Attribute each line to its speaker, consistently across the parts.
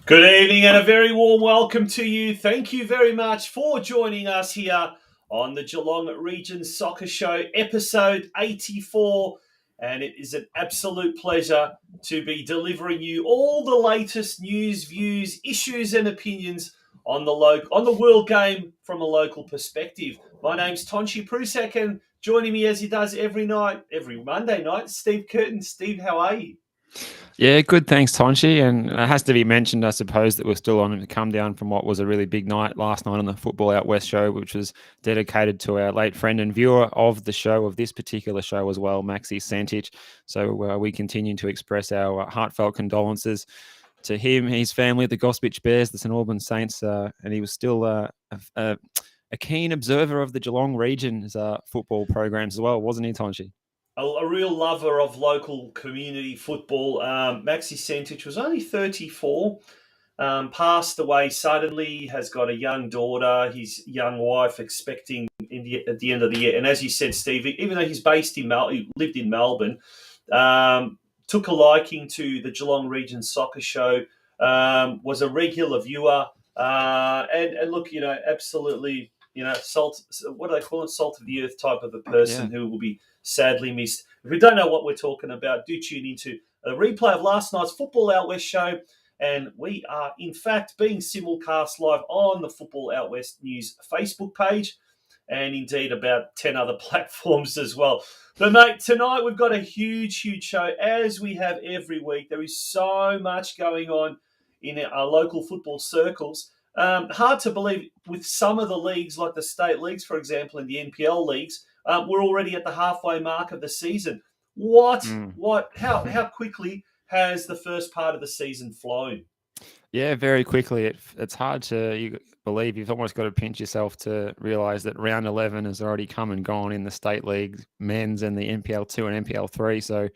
Speaker 1: Good evening and a very warm welcome to you. Thank you very much for joining us here on the Geelong Region Soccer Show, episode 84. And it is an absolute pleasure to be delivering you all the latest news, views, issues and opinions on the world game from a local perspective. My name's Tonci Prusak, and joining me as he does every Monday night, Steve Curtin. Steve, how are you?
Speaker 2: Yeah, good. Thanks, Tonci. And it has to be mentioned, I suppose, that we're still on to come down from what was a really big night last night on the Football Out West show, which was dedicated to our late friend and viewer of the show, of this particular show as well, Maxi Santich. So we continue to express our heartfelt condolences to him, his family, the Gospich Bears, the St Albans Saints, and he was still a keen observer of the Geelong region's football programs as well, wasn't he, Tonci?
Speaker 1: A real lover of local community football. Maxi Santich was only 34, passed away suddenly, has got a young daughter, his young wife expecting at the end of the year. And as you said, Steve, even though he's based in he lived in Melbourne, took a liking to the Geelong Region Soccer Show, was a regular viewer, and look, absolutely, salt, what do they call it? Salt of the earth type of a person who will be sadly missed. If you don't know what we're talking about, do tune into a replay of last night's Football Out West show. And we are, in fact, being simulcast live on the Football Out West News Facebook page and indeed about 10 other platforms as well. But, mate, tonight we've got a huge, huge show, as we have every week. There is so much going on in our local football circles. Hard to believe with some of the leagues, like the state leagues, for example, and the NPL leagues, we're already at the halfway mark of the season. How quickly has the first part of the season flown?
Speaker 2: Yeah, very quickly. It's hard to believe. You've almost got to pinch yourself to realise that round 11 has already come and gone in the state league, men's and the NPL 2 and NPL 3. So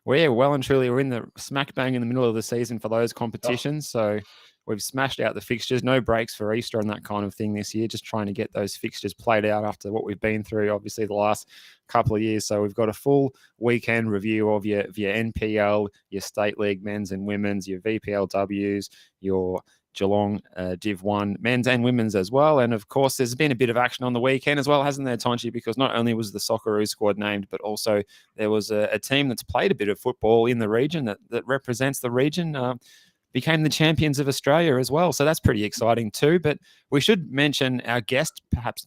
Speaker 2: we're well and truly, we're in the smack bang in the middle of the season for those competitions. So we've smashed out the fixtures, no breaks for Easter and that kind of thing this year, just trying to get those fixtures played out after what we've been through, obviously, the last couple of years. So we've got a full weekend review of your NPL, your State League men's and women's, your VPLWs, your Geelong Div 1 men's and women's as well. And, of course, there's been a bit of action on the weekend as well, hasn't there, Tonci? Because not only was the Socceroo squad named, but also there was a team that's played a bit of football in the region that represents the region, became the champions of Australia as well. So that's pretty exciting too. But we should mention our guest perhaps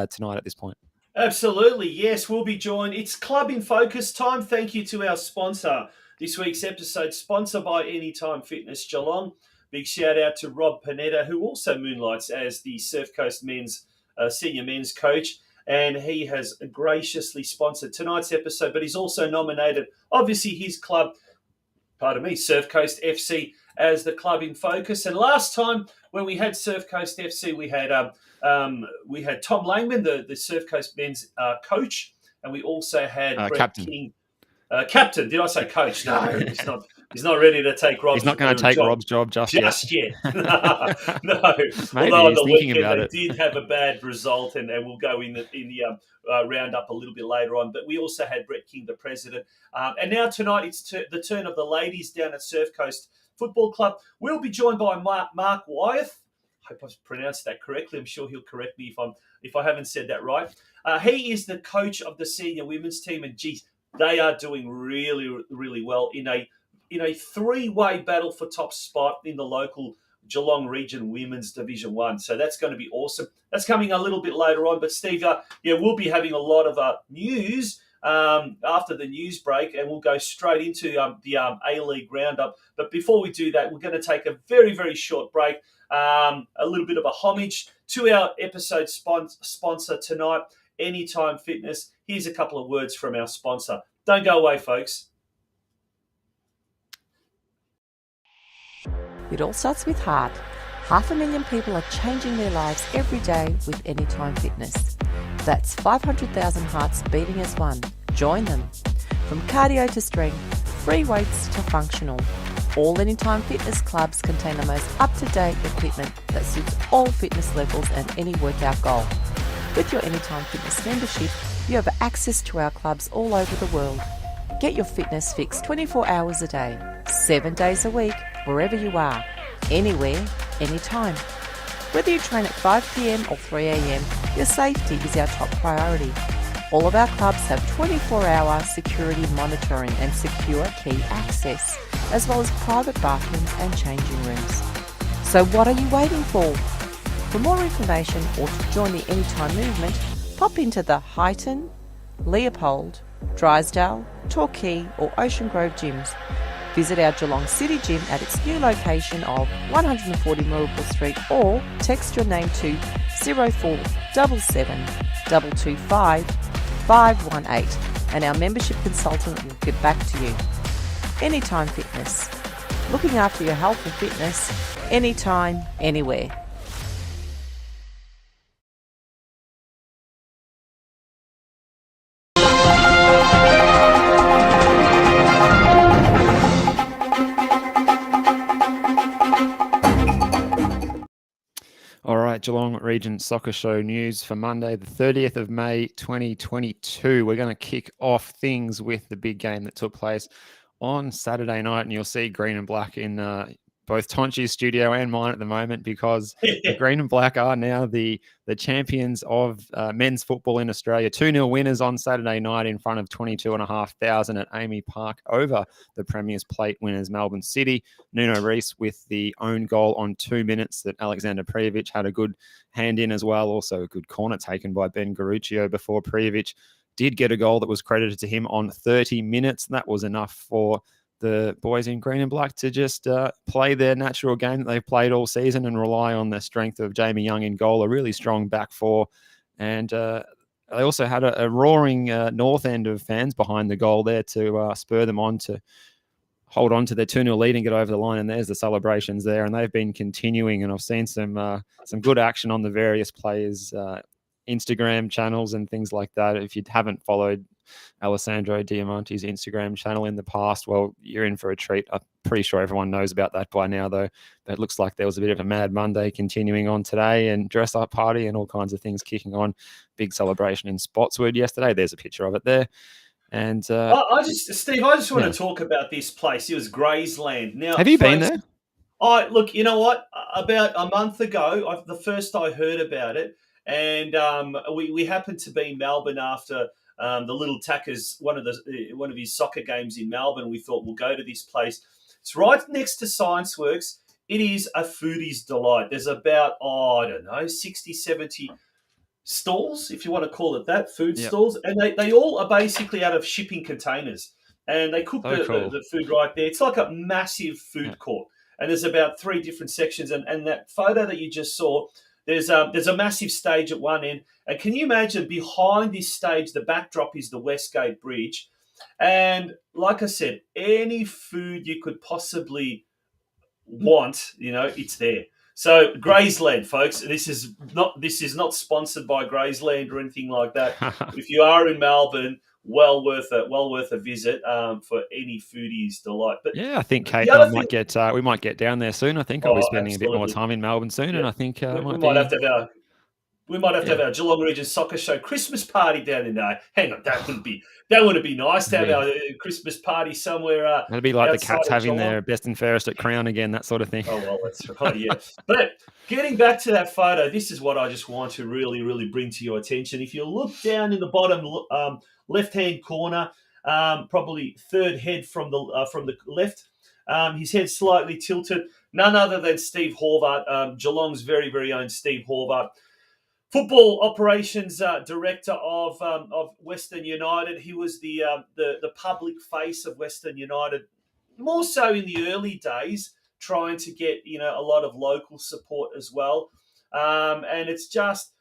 Speaker 2: tonight at this point.
Speaker 1: Absolutely, yes. We'll be joined. It's Club in Focus time. Thank you to our sponsor. This week's episode sponsored by Anytime Fitness Geelong. Big shout out to Rob Panetta, who also moonlights as the Surf Coast men's senior men's coach. And he has graciously sponsored tonight's episode, but he's also nominated, obviously, his club, Surf Coast FC, as the club in focus. And last time when we had Surf Coast FC, we had Tom Langman, the Surf Coast men's coach, and we also had Brett
Speaker 2: captain.
Speaker 1: King. Captain, did I say coach? No, it's not. He's not ready to take Rob's.
Speaker 2: He's not going to take Rob's job just yet.
Speaker 1: No.
Speaker 2: Maybe
Speaker 1: Although on
Speaker 2: he's
Speaker 1: the
Speaker 2: thinking
Speaker 1: weekend
Speaker 2: about
Speaker 1: they
Speaker 2: it.
Speaker 1: did have a bad result, and we'll go in the roundup a little bit later on. But we also had Brett King, the president. And now tonight it's the turn of the ladies down at Surf Coast Football Club. We'll be joined by Mark Wyeth. I hope I've pronounced that correctly. I'm sure he'll correct me if I haven't said that right. He is the coach of the senior women's team, and geez, they are doing really, really well in a three-way battle for top spot in the local Geelong Region Women's Division 1. So that's going to be awesome. That's coming a little bit later on. But Steve, we'll be having a lot of news after the news break, and we'll go straight into the A-League roundup. But before we do that, we're going to take a very, very short break. A little bit of a homage to our episode sponsor tonight, Anytime Fitness. Here's a couple of words from our sponsor. Don't go away, folks.
Speaker 3: It all starts with heart. 500,000 people are changing their lives every day with Anytime Fitness. That's 500,000 hearts beating as one. Join them. From cardio to strength, free weights to functional. All Anytime Fitness clubs contain the most up-to-date equipment that suits all fitness levels and any workout goal. With your Anytime Fitness membership, you have access to our clubs all over the world. Get your fitness fix 24 hours a day, 7 days a week, wherever you are, anywhere, anytime. Whether you train at 5 p.m. or 3 a.m, your safety is our top priority. All of our clubs have 24-hour security monitoring and secure key access, as well as private bathrooms and changing rooms. So what are you waiting for? For more information or to join the Anytime movement, pop into the Highton, Leopold, Drysdale, Torquay or Ocean Grove gyms. Visit our Geelong City gym at its new location of 140 Marlborough Street or text your name to 0477 225 518 and our membership consultant will get back to you. Anytime Fitness. Looking after your health and fitness, anytime, anywhere.
Speaker 2: All right, Geelong Region Soccer Show news for Monday, the 30th of May, 2022. We're going to kick off things with the big game that took place on Saturday night, and you'll see green and black in both Tonci's studio and mine at the moment because the green and black are now the champions of men's football in Australia. 2-0 winners on Saturday night in front of 22,500 at Amy Park over the Premier's Plate winners Melbourne City. Nuno Reis with the own goal on 2 minutes that Alexander Prijovic had a good hand in as well. Also a good corner taken by Ben Garuccio before Prijovic did get a goal that was credited to him on 30 minutes. That was enough for the boys in green and black to just play their natural game that they've played all season and rely on the strength of Jamie Young in goal, a really strong back four. And they also had a roaring north end of fans behind the goal there to spur them on to hold on to their 2-0 lead and get over the line. And there's the celebrations there. And they've been continuing. And I've seen some good action on the various players' Instagram channels and things like that. If you haven't followed Alessandro Diamante's Instagram channel in the past, well, you're in for a treat. I'm pretty sure everyone knows about that by now, though. But it looks like there was a bit of a Mad Monday continuing on today and dress-up party and all kinds of things kicking on. Big celebration in Spotswood yesterday. There's a picture of it there. And
Speaker 1: Steve, I just want to talk about this place. It was Graysland. Now,
Speaker 2: have you been there?
Speaker 1: Look, you know what? About a month ago, the first I heard about it, and we happened to be in Melbourne after the Little Tackers, one of his soccer games in Melbourne. We thought we'll go to this place. It's right next to Science Works. It is a foodie's delight. There's about 60, 70 stalls, if you want to call it that, stalls, and they all are basically out of shipping containers, and they cook the food right there. It's like a massive food court, and there's about 3 different sections, and that photo that you just saw, there's a massive stage at one end, and can you imagine behind this stage, the backdrop is the Westgate Bridge, and like I said, any food you could possibly want, it's there. So Graysland, folks, this is not sponsored by Graysland or anything like that. If you are in Melbourne, well worth a visit for any foodie's delight. But
Speaker 2: yeah, I think Kate
Speaker 1: the
Speaker 2: and I
Speaker 1: other thing,
Speaker 2: we might get down there soon. I think I'll be spending a bit more
Speaker 1: absolutely,
Speaker 2: time in Melbourne soon,
Speaker 1: yeah,
Speaker 2: and I think it
Speaker 1: we
Speaker 2: might
Speaker 1: might have
Speaker 2: be.
Speaker 1: to have our
Speaker 2: Yeah,
Speaker 1: Geelong Region Soccer Show Christmas party down in there. Hang on, that wouldn't be nice to have our Christmas party somewhere
Speaker 2: that'd be like the
Speaker 1: outside
Speaker 2: Cats
Speaker 1: of
Speaker 2: having
Speaker 1: Geelong.
Speaker 2: their best and fairest at Crown again, that sort of thing.
Speaker 1: Oh, well, that's right, yeah. But getting back to that photo, this is what I just want to really, really bring to your attention. If you look down in the bottom left-hand corner, probably third head from the left, his head slightly tilted. None other than Steve Horvath, Geelong's very, very own Steve Horvath, football operations director of Western United. He was the public face of Western United, more so in the early days, trying to get a lot of local support as well. And it's just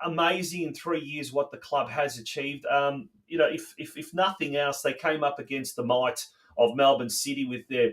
Speaker 1: amazing in 3 years what the club has achieved. If nothing else, they came up against the might of Melbourne City with their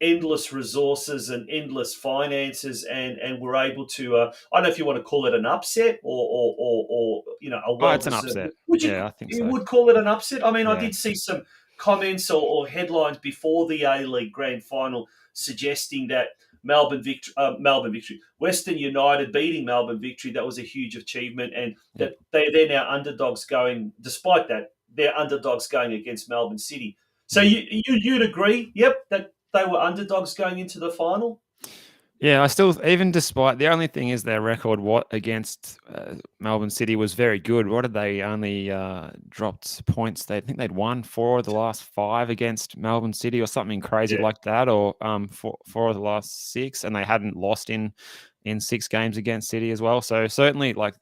Speaker 1: endless resources and endless finances, and we're able to I don't know if you want to call it an upset or a
Speaker 2: It's an
Speaker 1: well-deserved.
Speaker 2: upset.
Speaker 1: Would
Speaker 2: I think
Speaker 1: you
Speaker 2: so.
Speaker 1: would call it an upset? I mean, I
Speaker 2: Yeah.
Speaker 1: did see some comments or headlines before the A-League Grand Final suggesting that Melbourne Victory, Western United beating Melbourne Victory, that was a huge achievement, and that they're now underdogs going. Despite that, they're underdogs going against Melbourne City. So you'd agree, yep, that they were underdogs going into the final?
Speaker 2: Yeah, I still, even despite, the only thing is their record against Melbourne City was very good. What did they only dropped points? They think they'd won 4 of the last 5 against Melbourne City or something crazy like that, or 4 of the last 6, and they hadn't lost in 6 games against City as well. So certainly, like,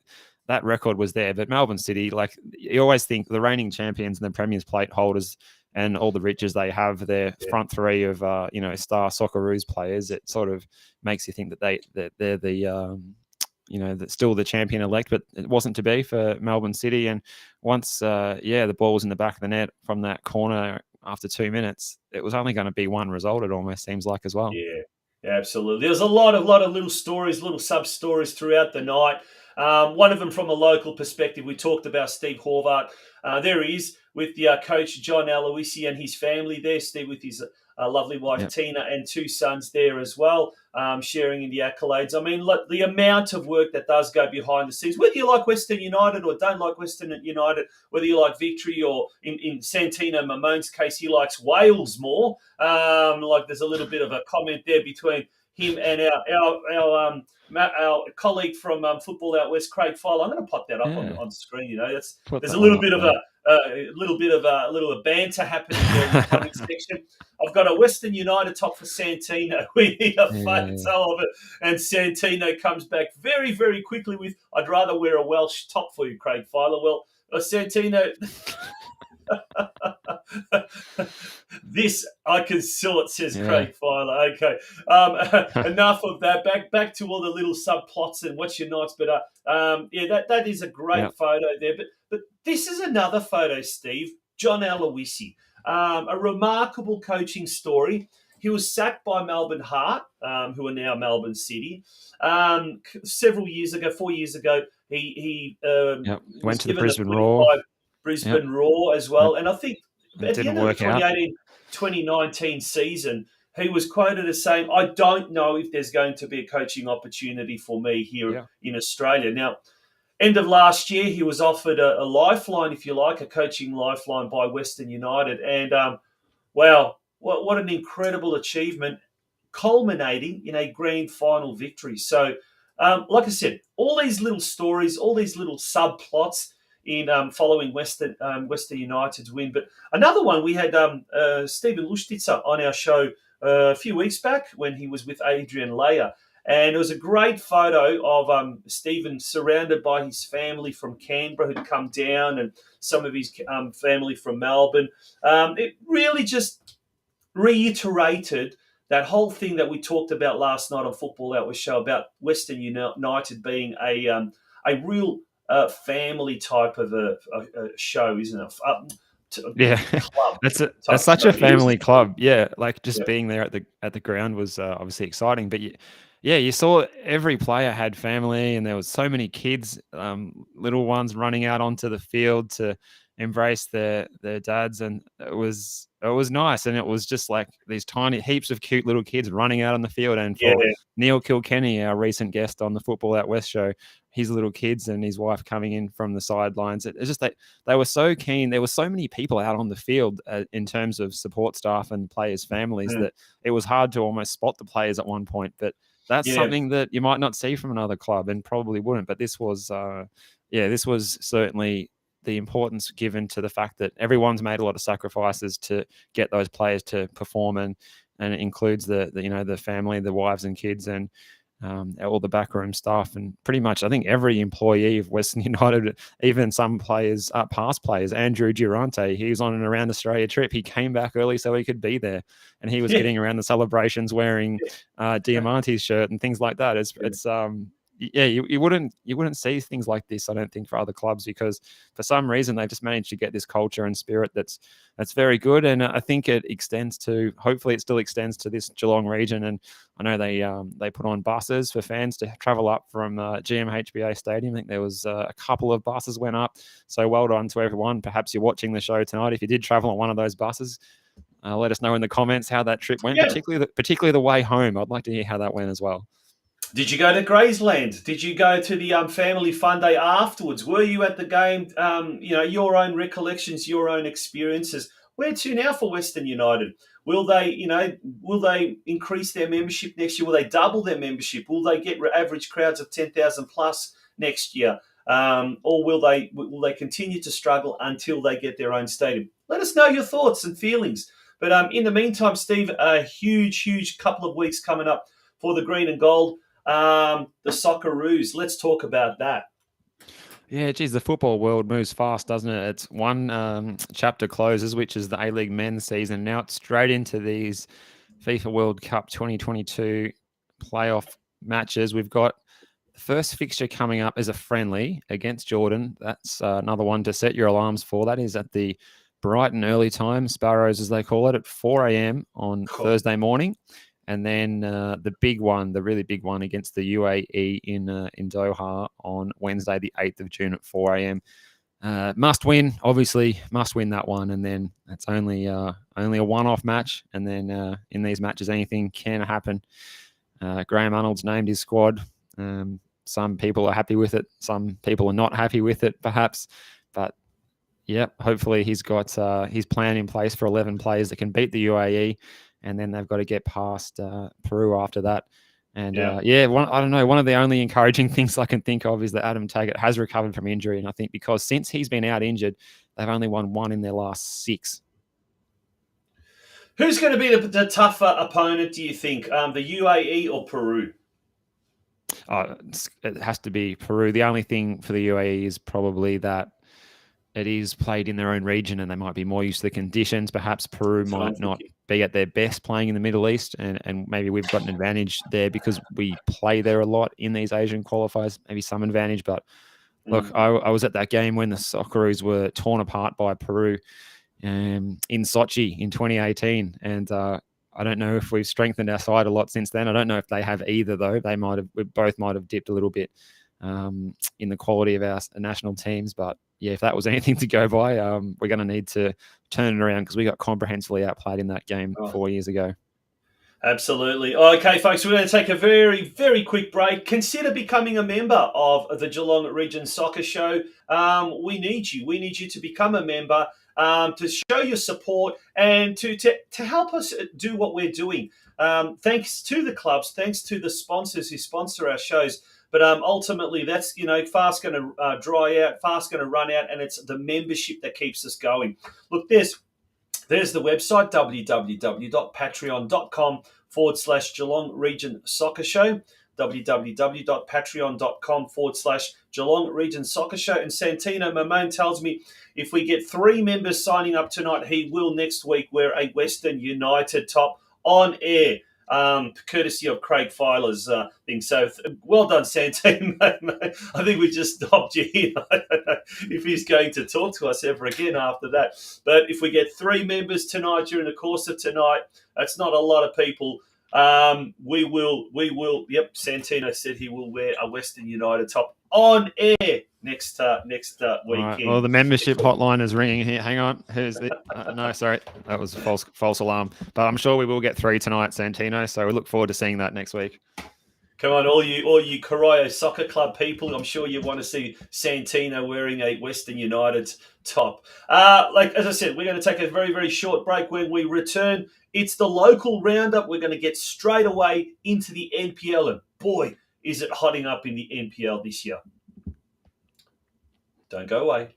Speaker 2: that record was there. But Melbourne City, like, you always think the reigning champions and the Premier's plate holders and all the riches they have, their front three of star Socceroos players, it sort of makes you think that they're the still the champion elect, but it wasn't to be for Melbourne City. And once the ball was in the back of the net from that corner after 2 minutes, it was only going to be one result, it almost seems like, as well.
Speaker 1: Yeah, absolutely. There's a lot of little stories, little sub stories throughout the night. One of them from a local perspective, we talked about Steve Horvath. There he is with the coach John Aloisi and his family there. Steve with his lovely wife Tina and 2 sons there as well, sharing in the accolades. I mean, look, the amount of work that does go behind the scenes, whether you like Western United or don't like Western United, whether you like Victory or in Santino Mamone's case, he likes Wales more. Like there's a little bit of a comment there between him and our colleague from Football Out West, Craig Fowler. I'm going to pop that up on screen. There's a little bit of a little banter happening there in the comment section. I've got a Western United top for Santino. We need a photo of it, and Santino comes back very, very quickly with, "I'd rather wear a Welsh top for you, Craig Fowler." Well, Santino. This I can sort, says Craig Fowler. Okay, enough of that. Back to all the little subplots and what's your nights. But that is a great photo there. But this is another photo, Steve. John Aloisi, a remarkable coaching story. He was sacked by Melbourne Heart, who are now Melbourne City. Several years ago, 4 years ago, he
Speaker 2: went to the Brisbane Roar.
Speaker 1: Brisbane Roar as well. And I think at the end of the
Speaker 2: 2018-2019
Speaker 1: season, he was quoted as saying, "I don't know if there's going to be a coaching opportunity for me here in Australia." Now, end of last year, he was offered a lifeline, if you like, a coaching lifeline by Western United. And, wow, what an incredible achievement, culminating in a grand final victory. So, like I said, all these little stories, all these little subplots in following Western United's win. But another one, we had Steven Lustica on our show a few weeks back when he was with Adrian Leia. And it was a great photo of Stephen surrounded by his family from Canberra who'd come down, and some of his family from Melbourne. It really just reiterated that whole thing that we talked about last night on Football Out with Show about Western United being a real family type of a show, isn't it?
Speaker 2: Club. That's such a family club. Yeah, like just being there at the ground was obviously exciting. But yeah, you saw every player had family, and there was so many kids, little ones running out onto the field to embrace their dads, and it was nice, and it was just like these tiny heaps of cute little kids running out on the field. And
Speaker 1: Yeah,
Speaker 2: for Neil Kilkenny, our recent guest on the Football Out West show, his little kids and his wife coming in from the sidelines, it's just that they were so keen. There were so many people out on the field in terms of support staff and players' families that it was hard to almost spot the players at one point, but that's
Speaker 1: yeah,
Speaker 2: something that you might not see from another club and probably wouldn't. But this was, this was certainly the importance given to the fact that everyone's made a lot of sacrifices to get those players to perform, and it includes the family, the wives and kids, and all the backroom staff, and pretty much I think every employee of Western United, even some players, past players. Andrew Durante, he was on an around Australia trip. He came back early so he could be there, and he was getting around the celebrations wearing Diamante's shirt and things like that. You wouldn't see things like this, I don't think, for other clubs, because for some reason they've just managed to get this culture and spirit that's very good, and I think it extends to, hopefully it still extends to this Geelong region. And I know they put on buses for fans to travel up from GMHBA Stadium. I think there was a couple of buses went up, so well done to everyone. Perhaps you're watching the show tonight. If you did travel on one of those buses, let us know in the comments how that trip went, particularly the way home. I'd like to hear how that went as well.
Speaker 1: Did you go to Graceland? Did you go to the family fun day afterwards? Were you at the game? Your own recollections, your own experiences. Where to now for Western United? Will they increase their membership next year? Will they double their membership? Will they get average crowds of 10,000 plus next year? Or will they continue to struggle until they get their own stadium? Let us know your thoughts and feelings. But in the meantime, Steve, a huge couple of weeks coming up for the green and gold. The Socceroos. Let's talk about that.
Speaker 2: Yeah, geez, the football world moves fast, doesn't it? It's one chapter closes, which is the A-League men's season. Now it's straight into these FIFA World Cup 2022 playoff matches. We've got the first fixture coming up is a friendly against Jordan. That's another one to set your alarms for. That is at the bright and early time, Sparrows as they call it, at 4 a.m. on Thursday morning. And then the big one, the really big one against the UAE in Doha on Wednesday, the 8th of June at 4 a.m. Must win, obviously, must win that one. And then it's only a one-off match. And then in these matches, anything can happen. Graham Arnold's named his squad. Some people are happy with it. Some people are not happy with it, perhaps. But yeah, hopefully he's got his plan in place for 11 players that can beat the UAE. And then they've got to get past Peru after that. And I don't know, one of the only encouraging things I can think of is that Adam Taggart has recovered from injury. And I think because since he's been out injured, they've only won one in their last 6.
Speaker 1: Who's going to be the tougher opponent, do you think? The UAE or Peru?
Speaker 2: It has to be Peru. The only thing for the UAE is probably that it is played in their own region and they might be more used to the conditions. Perhaps Peru might not be at their best playing in the Middle East, and maybe we've got an advantage there because we play there a lot in these Asian qualifiers, maybe some advantage. But look, I was at that game when the Socceroos were torn apart by Peru in Sochi in 2018, and I don't know if we've strengthened our side a lot since then. I don't know if they have either, though. We both might have dipped a little bit in the quality of our national teams. But yeah, if that was anything to go by, we're going to need to turn it around because we got comprehensively outplayed in that game 4 years ago.
Speaker 1: Absolutely. Okay, folks, we're going to take a very, very quick break. Consider becoming a member of the Geelong Region Soccer Show. We need you. We need you to become a member, to show your support and to help us do what we're doing. Thanks to the clubs, thanks to the sponsors who sponsor our shows. But ultimately, that's fast going to dry out, fast going to run out, and it's the membership that keeps us going. Look, there's the website, www.patreon.com/Geelong Region Soccer Show, www.patreon.com/Geelong Region Soccer Show. And Santino Mamone tells me if we get 3 members signing up tonight, he will next week wear a Western United top on air. Courtesy of Craig Filer's thing. So well done, Santino. I think we just stopped you here. I don't know if he's going to talk to us ever again after that. But if we get 3 members tonight during the course of tonight, that's not a lot of people. We will. Yep, Santino said he will wear a Western United top on air next weekend.
Speaker 2: Right. Well, the membership hotline is ringing here. Hang on. Who's it? No, sorry, that was a false alarm. But I'm sure we will get 3 tonight, Santino. So we look forward to seeing that next week.
Speaker 1: Come on, all you Corio Soccer Club people, I'm sure you want to see Santino wearing a Western United top. As I said, we're going to take a very, very short break. When we return, it's the local roundup. We're going to get straight away into the NPL, and boy, is it hotting up in the NPL this year. Don't go away.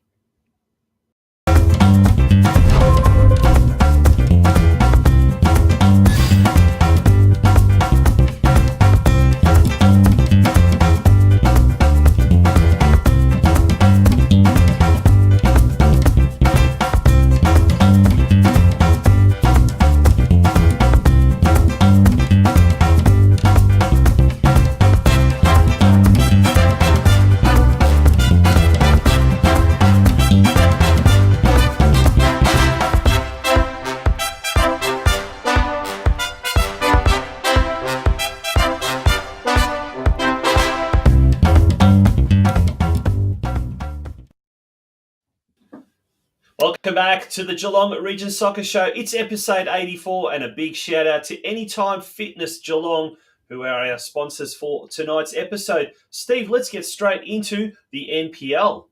Speaker 1: Welcome back to the Geelong Region Soccer Show. It's episode 84, and a big shout out to Anytime Fitness Geelong, who are our sponsors for tonight's episode. Steve, let's get straight into the NPL.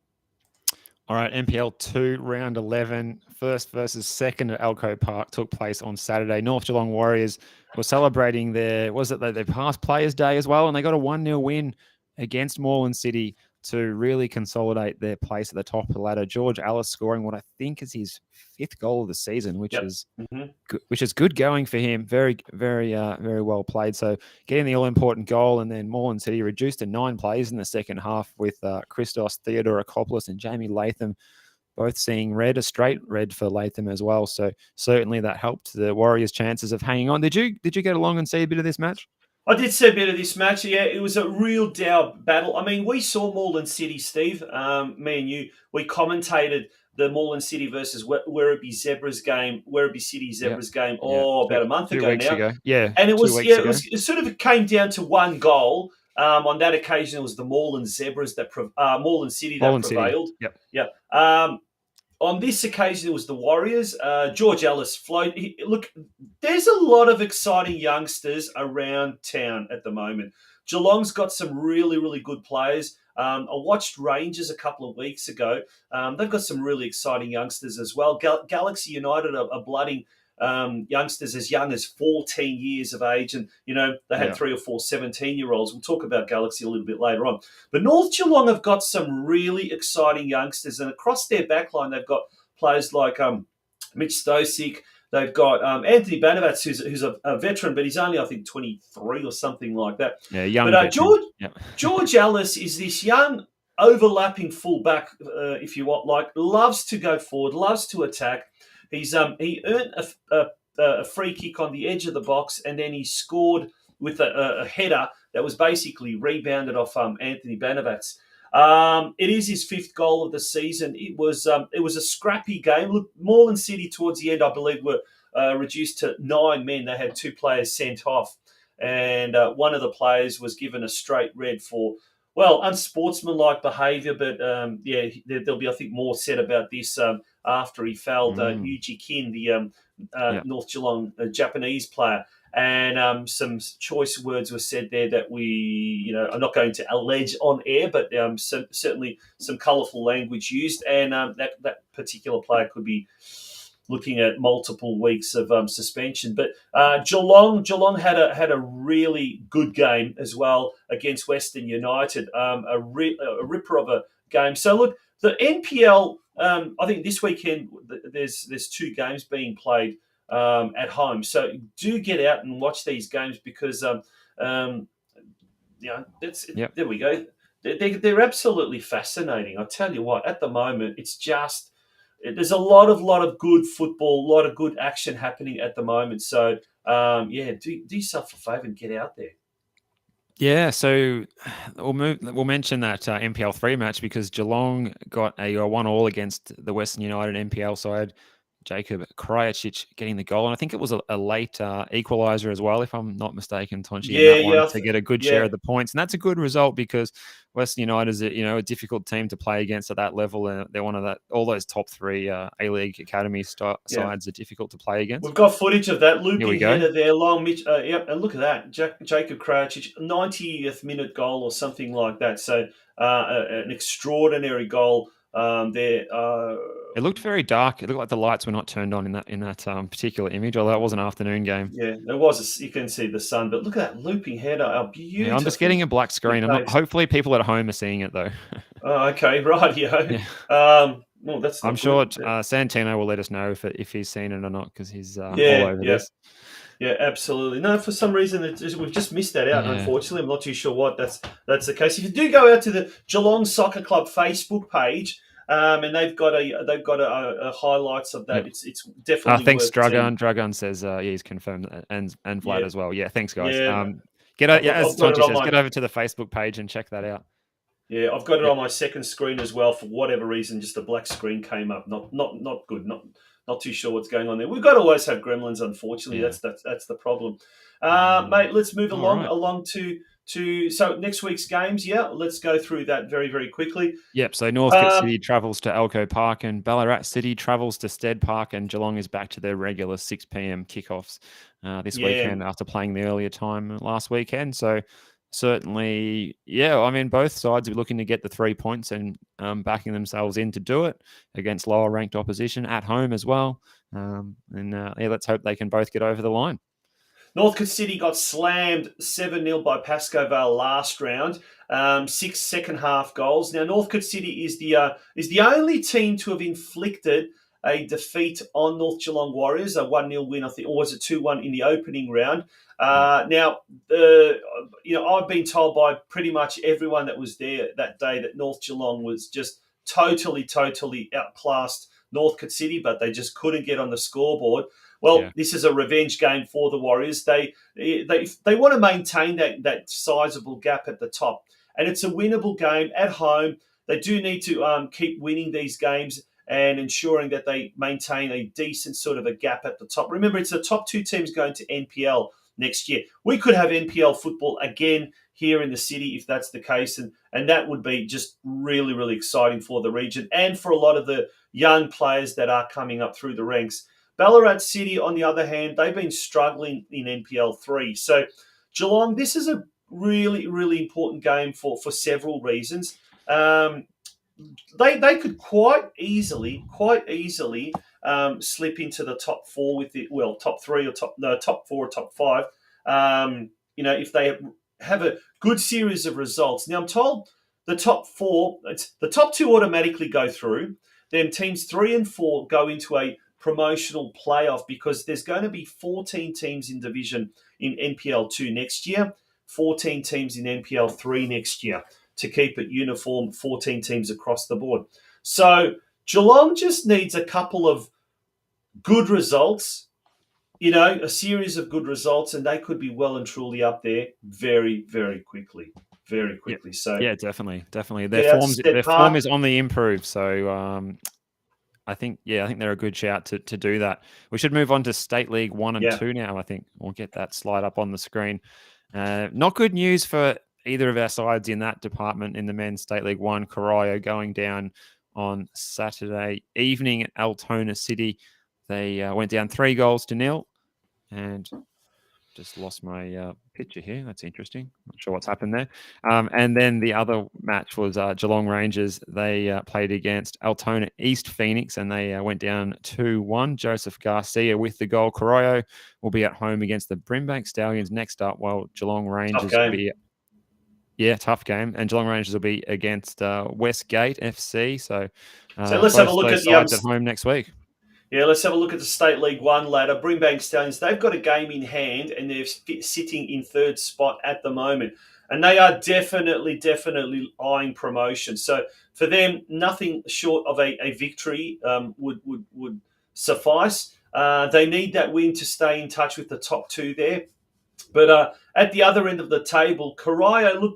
Speaker 2: All right, NPL 2, round 11, first versus second at Alco Park took place on Saturday. North Geelong Warriors were celebrating their past Players' Day as well, and they got a 1-0 win against Moreland City to really consolidate their place at the top of the ladder. George Ellis scoring what I think is his 5th goal of the season, which is good going for him. Very, very, very well played. So getting the all-important goal, and then Moreland City reduced to 9 plays in the second half with Christos Theodorakopoulos and Jamie Latham both seeing red, a straight red for Latham as well. So certainly that helped the Warriors' chances of hanging on. Did you get along and see a bit of this match?
Speaker 1: I did see a bit of this match. Yeah, it was a real Dow battle. I mean, we saw Moreland City, Steve. Me and you, we commentated the Moreland City versus Werribee City Zebras game. About a month ago now.
Speaker 2: Yeah,
Speaker 1: and it sort of came down to one goal. On that occasion, it was the Moreland Zebras Moreland City that prevailed.
Speaker 2: Yep.
Speaker 1: On this occasion, it was the Warriors. George Ellis flowed. Look, there's a lot of exciting youngsters around town at the moment. Geelong's got some really, really good players. I watched Rangers a couple of weeks ago. They've got some really exciting youngsters as well. Galaxy United are blooding youngsters as young as 14 years of age. And, they had 3 or 4 17-year-olds. We'll talk about Galaxy a little bit later on. But North Geelong have got some really exciting youngsters. And across their backline, they've got players like Mitch Stosic. They've got Anthony Banavats, who's a veteran, but he's only, I think, 23 or something like that.
Speaker 2: Yeah, young.
Speaker 1: But George Ellis is this young, overlapping fullback, if you want, loves to go forward, loves to attack. He earned a free kick on the edge of the box, and then he scored with a header that was basically rebounded off Anthony Banavats. It is his 5th goal of the season. It was a scrappy game. Look, Moreland City towards the end, I believe, were reduced to 9 men. They had 2 players sent off, and one of the players was given a straight red for, unsportsmanlike behaviour. But there'll be, I think, more said about this after he fouled Yuji Kin, the North Geelong Japanese player. And some choice words were said there that we, are not going to allege on air, but certainly some colourful language used. And that particular player could be looking at multiple weeks of suspension. But Geelong had a really good game as well against Western United, a ripper of a game. So look, the NPL, I think this weekend there's 2 games being played at home. So do get out and watch these games because, there we go. They're absolutely fascinating. I tell you what, at the moment, it's just, there's a lot of good football, a lot of good action happening at the moment. So, do yourself a favour and get out there.
Speaker 2: Yeah, so we'll mention that NPL 3 match because Geelong got a 1-1 against the Western United NPL side. Jacob Krajicic getting the goal. And I think it was a late equaliser as well, if I'm not mistaken, Tonci, in that one to get a good share of the points. And that's a good result because Western United is a difficult team to play against at that level. And they're one of all those top 3 A-League Academy sides are difficult to play against.
Speaker 1: We've got footage of that looping header there, long Mitch. And look at that. Jacob Krajicic, 90th minute goal or something like that. So an extraordinary goal. There,
Speaker 2: it looked very dark. It looked like the lights were not turned on in that particular image, although it was an afternoon game.
Speaker 1: Yeah, there was. You can see the sun, but look at that looping header. How beautiful!
Speaker 2: Yeah, I'm just getting a black screen. Hopefully, people at home are seeing it though.
Speaker 1: Oh, okay, right. Yeah. Well, that's.
Speaker 2: I'm sure Santino will let us know if he's seen it or not because he's all over this.
Speaker 1: Yeah, absolutely. No, for some reason we've just missed that out. Unfortunately, I'm not too sure what that's the case. If you do go out to the Geelong Soccer Club Facebook page, and they've got a highlights of that. It's definitely.
Speaker 2: Thanks, Dragon says he's confirmed that, and Vlad as well. Yeah, thanks guys. As Tonci says, get over to the Facebook page and check that out.
Speaker 1: Yeah, I've got it on my second screen as well. For whatever reason, just a black screen came up. Not good. Not too sure what's going on there. We've got to always have gremlins, unfortunately. That's the problem. Mate, let's move along to so next week's games. Yeah, let's go through that very, very quickly.
Speaker 2: Yep. So Northcote City travels to Elko Park and Ballarat City travels to Stead Park, and Geelong is back to their regular 6 p.m. kickoffs this weekend after playing the earlier time last weekend. So certainly, I mean, both sides are looking to get the 3 points and backing themselves in to do it against lower ranked opposition at home as well. Let's hope they can both get over the line.
Speaker 1: Northcote City got slammed 7-0 by Pascoe Vale last round. 6 second half goals. Now, Northcote City is the only team to have inflicted a defeat on North Geelong Warriors, a 1-0 win, I think, or was it 2-1 in the opening round? Now, I've been told by pretty much everyone that was there that day that North Geelong was just totally outclassed Northcote City, but they just couldn't get on the scoreboard. Well, This is a revenge game for the Warriors. They want to maintain that sizable gap at the top, and it's a winnable game at home. They do need to keep winning these games and ensuring that they maintain a decent sort of a gap at the top. Remember, it's the top 2 teams going to NPL next year. We could have NPL football again here in the city if that's the case, and that would be just really, really exciting for the region and for a lot of the young players that are coming up through the ranks. Ballarat City, on the other hand, they've been struggling in NPL 3. So Geelong, this is a really, really important game for several reasons. They could quite easily slip into the top 4 with it. Well, top 3 or top 4 or top 5. If they have a good series of results. Now, I'm told the top 4, the top 2 automatically go through. Then teams 3 and 4 go into a promotional playoff because there's going to be 14 teams in division in NPL 2 next year, 14 teams in NPL 3 next year to keep it uniform, 14 teams across the board. So Geelong just needs a couple of good results, a series of good results, and they could be well and truly up there very, very quickly. Very quickly. So
Speaker 2: definitely. Their form is on the improve. So I think they're a good shout to do that. We should move on to State League 1 and 2 now. I think we'll get that slide up on the screen. Not good news for either of our sides in that department in the men's State League 1. Corio going down on Saturday evening at Altona City. They went down 3-0, and just lost my picture here. That's interesting. Not sure what's happened there. And then the other match was Geelong Rangers. They played against Altona East Phoenix, and they went down 2-1. Joseph Garcia with the goal. Corio will be at home against the Brimbank Stallions next up, while Geelong Rangers will be... tough game. And Geelong Rangers will be against Westgate FC. So
Speaker 1: let's have a look at the
Speaker 2: sides at home next week.
Speaker 1: Yeah, let's have a look at the State League 1 ladder. Brimbank Stallions, they've got a game in hand and they're sitting in 3rd spot at the moment. And they are definitely eyeing promotion. So for them, nothing short of a victory would suffice. They need that win to stay in touch with the top 2 there. But at the other end of the table, Corio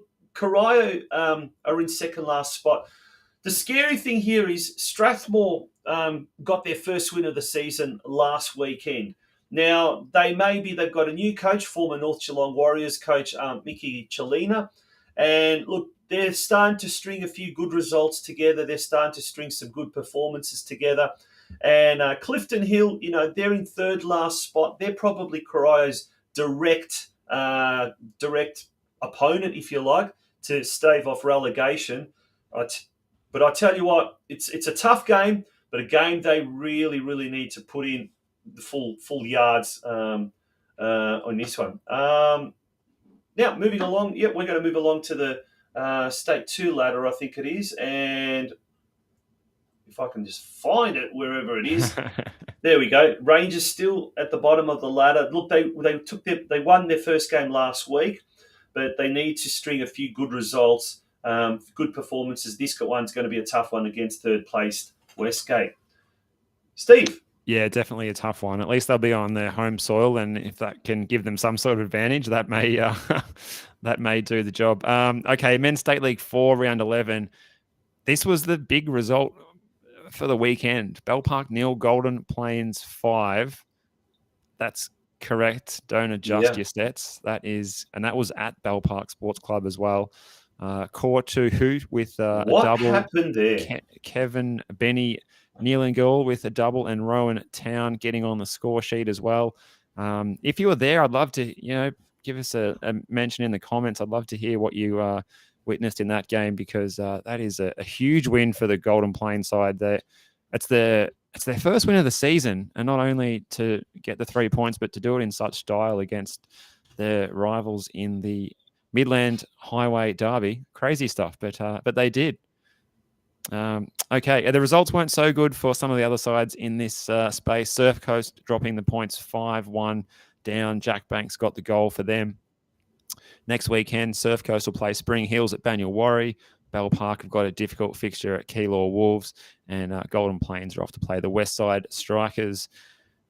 Speaker 1: are in second last spot. The scary thing here is Strathmore got their first win of the season last weekend. Now, they've got a new coach, former North Geelong Warriors coach, Mickey Chalina. And look, they're starting to string a few good results together. They're starting to string some good performances together. And Clifton Hill, they're in third last spot. They're probably Coroyo's direct opponent, if you like, to stave off relegation. But I tell you what, it's a tough game, but a game they really, really need to put in the full yards on this one. Now, moving along, we're going to move along to the State 2 ladder, I think it is. And if I can just find it wherever it is. There we go. Rangers still at the bottom of the ladder. Look, they won their first game last week, but they need to string a few good results, good performances. This one's going to be a tough one against third placed Westgate. Steve.
Speaker 2: Yeah, definitely a tough one. At least they'll be on their home soil, and if that can give them some sort of advantage, that may that may do the job. Okay, Men's State League 4, round 11. This was the big result for the weekend. Bell Park 0, Golden Plains 5. That's correct. Don't adjust your stats. That was at Bell Park Sports Club as well. Core to Hoot with a double.
Speaker 1: What happened there?
Speaker 2: Kevin Benny Nealingall with a double, and Rowan Town getting on the score sheet as well. If you were there, I'd love to give us a mention in the comments. I'd love to hear what you witnessed in that game, because that is a huge win for the Golden Plains side. It's their first win of the season, and not only to get the 3 points, but to do it in such style against their rivals in the Midland Highway Derby. Crazy stuff, but they did. Okay, the results weren't so good for some of the other sides in this space. Surf Coast dropping the points 5-1 down. Jack Banks got the goal for them. Next weekend, Surf Coast will play Spring Hills at Banyulwarri. Bell Park have got a difficult fixture at Keilor Wolves, and Golden Plains are off to play the West Side Strikers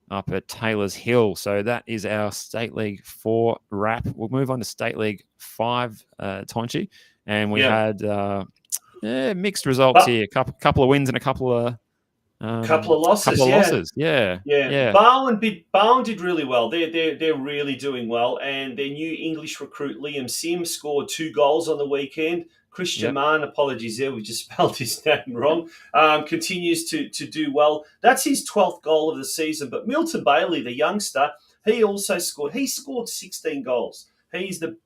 Speaker 2: up at Taylor's Hill. So that is our State League 4 wrap. We'll move on to State League 5, Tonci, and we had mixed results here. Couple of wins and a couple of losses. Yeah.
Speaker 1: Barwon did really well. They're really doing well, and their new English recruit Liam Sim scored 2 goals on the weekend. Christian Mann, apologies there, we just spelled his name wrong, continues to do well. That's his 12th goal of the season. But Milton Bailey, the youngster, he also scored. He scored 16 goals. He's the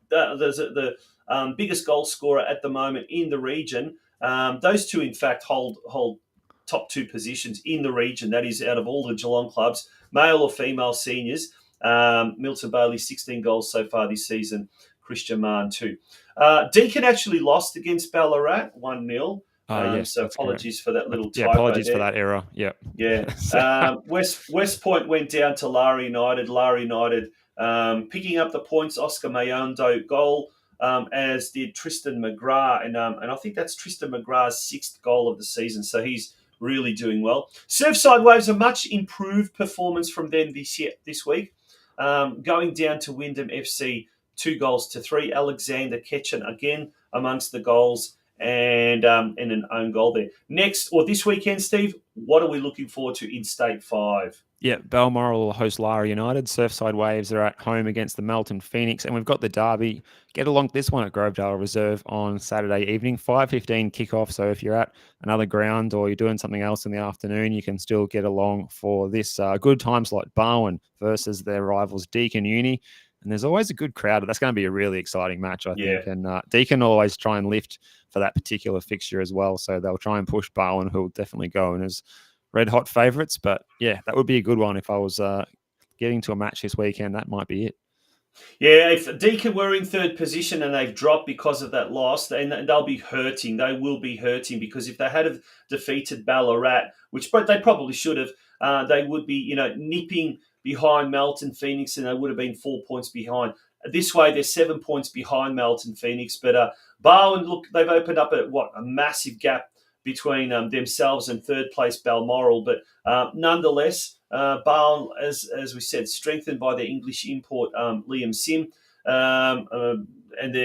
Speaker 1: biggest goal scorer at the moment in the region. Those two, in fact, hold top 2 positions in the region. That is, out of all the Geelong clubs, male or female seniors. Milton Bailey, 16 goals so far this season. Christian Mann, 2. Deakin actually lost against Ballarat 1-0.
Speaker 2: Yes,
Speaker 1: so apologies for that little typo.
Speaker 2: Yeah, apologies for that error. Yep.
Speaker 1: Yeah. West Point went down to Lara United. Lara United picking up the points. Oscar Mayondo goal, as did Tristan McGrath. And I think that's Tristan McGrath's 6th goal of the season. So he's really doing well. Surfside Waves, a much improved performance from them this week. Going down to Wyndham FC 2-3. Alexander Ketchen again amongst the goals, and an own goal there. Next, or this weekend, Steve, what are we looking forward to in State 5?
Speaker 2: Yeah, Balmoral will host Lara United. Surfside Waves are at home against the Melton Phoenix, and we've got the derby. Get along this one at Grovedale Reserve on Saturday evening, 5:15 kickoff. So if you're at another ground or you're doing something else in the afternoon, you can still get along for this good time slot. Barwon versus their rivals Deakin Uni. And there's always a good crowd. That's going to be a really exciting match, I think. And Deakin will always try and lift for that particular fixture as well. So they'll try and push Barwon, who will definitely go in as red hot favourites. But yeah, that would be a good one if I was getting to a match this weekend. That might be it.
Speaker 1: Yeah, if Deakin were in third position and they've dropped because of that loss, then they'll be hurting. They will be hurting, because if they had defeated Ballarat, which they probably should have, they would be, nipping behind Melton Phoenix, and they would have been 4 points behind. This way, they're 7 points behind Melton Phoenix. But Barwon, look, they've opened up a massive gap between themselves and third place Balmoral. But nonetheless, Barwon, as we said, strengthened by their English import, Liam Sim, and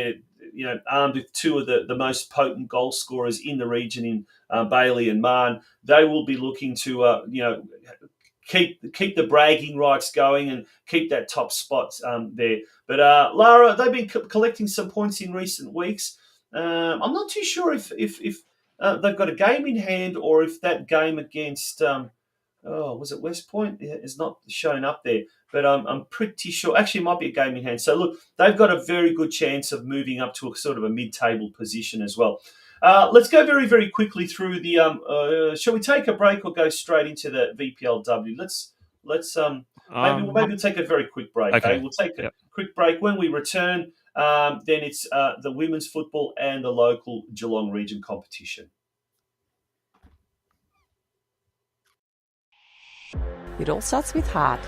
Speaker 1: armed with two of the most potent goal scorers in the region in Bailey and Marn. They will be looking to, keep the bragging rights going and keep that top spot there. But Lara, they've been collecting some points in recent weeks. I'm not too sure if they've got a game in hand or if that game against was it West Point? It's not shown up there, but I'm pretty sure. Actually, it might be a game in hand. So look, they've got a very good chance of moving up to a sort of a mid-table position as well. Let's go very, very quickly through the. Shall we take a break or go straight into the VPLW? Let's maybe we'll take a very quick break.
Speaker 2: Okay.
Speaker 1: We'll take a quick break. When we return, then it's the women's football and the local Geelong region competition.
Speaker 3: It all starts with heart.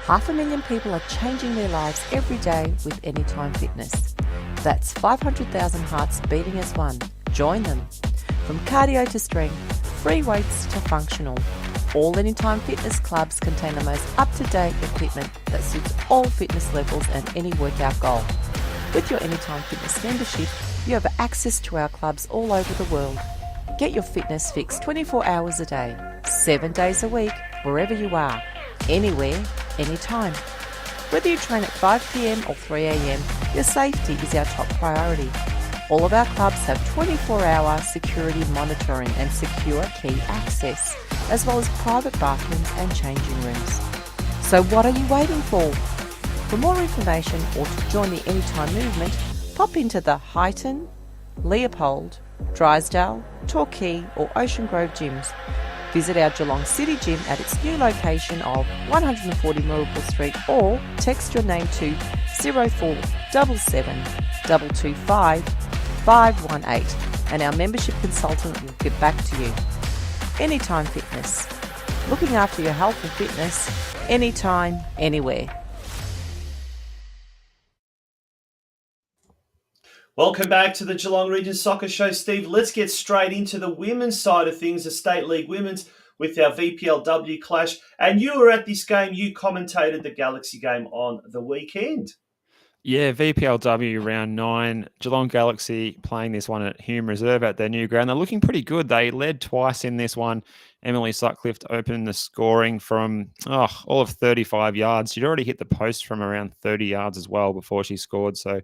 Speaker 3: 500,000 people are changing their lives every day with Anytime Fitness. That's 500,000 hearts beating as one. Join them. From cardio to strength, free weights to functional, all Anytime Fitness clubs contain the most up-to-date equipment that suits all fitness levels and any workout goal. With your Anytime Fitness membership, you have access to our clubs all over the world. Get your fitness fix 24 hours a day, 7 days a week, wherever you are, anywhere, anytime. Whether you train at 5 p.m. or 3 a.m, your safety is our top priority. All of our clubs have 24-hour security monitoring and secure key access, as well as private bathrooms and changing rooms. So what are you waiting for? For more information or to join the Anytime movement, pop into the Highton, Leopold, Drysdale, Torquay or Ocean Grove gyms. Visit our Geelong City gym at its new location of 140 Mirabel Street or text your name to 0477 225 518 and our membership consultant will get back to you. Anytime Fitness. Looking after your health and fitness, anytime, anywhere.
Speaker 1: Welcome back to the Geelong Region Soccer Show, Steve. Let's get straight into the women's side of things, the State League Women's, with our VPLW clash. And you were at this game. You commentated the Galaxy game on the weekend.
Speaker 2: Yeah, VPLW round 9. Geelong Galaxy playing this one at Hume Reserve at their new ground. They're looking pretty good. They led twice in this one. Emily Sutcliffe opened the scoring from all of 35 yards. She'd already hit the post from around 30 yards as well before she scored. So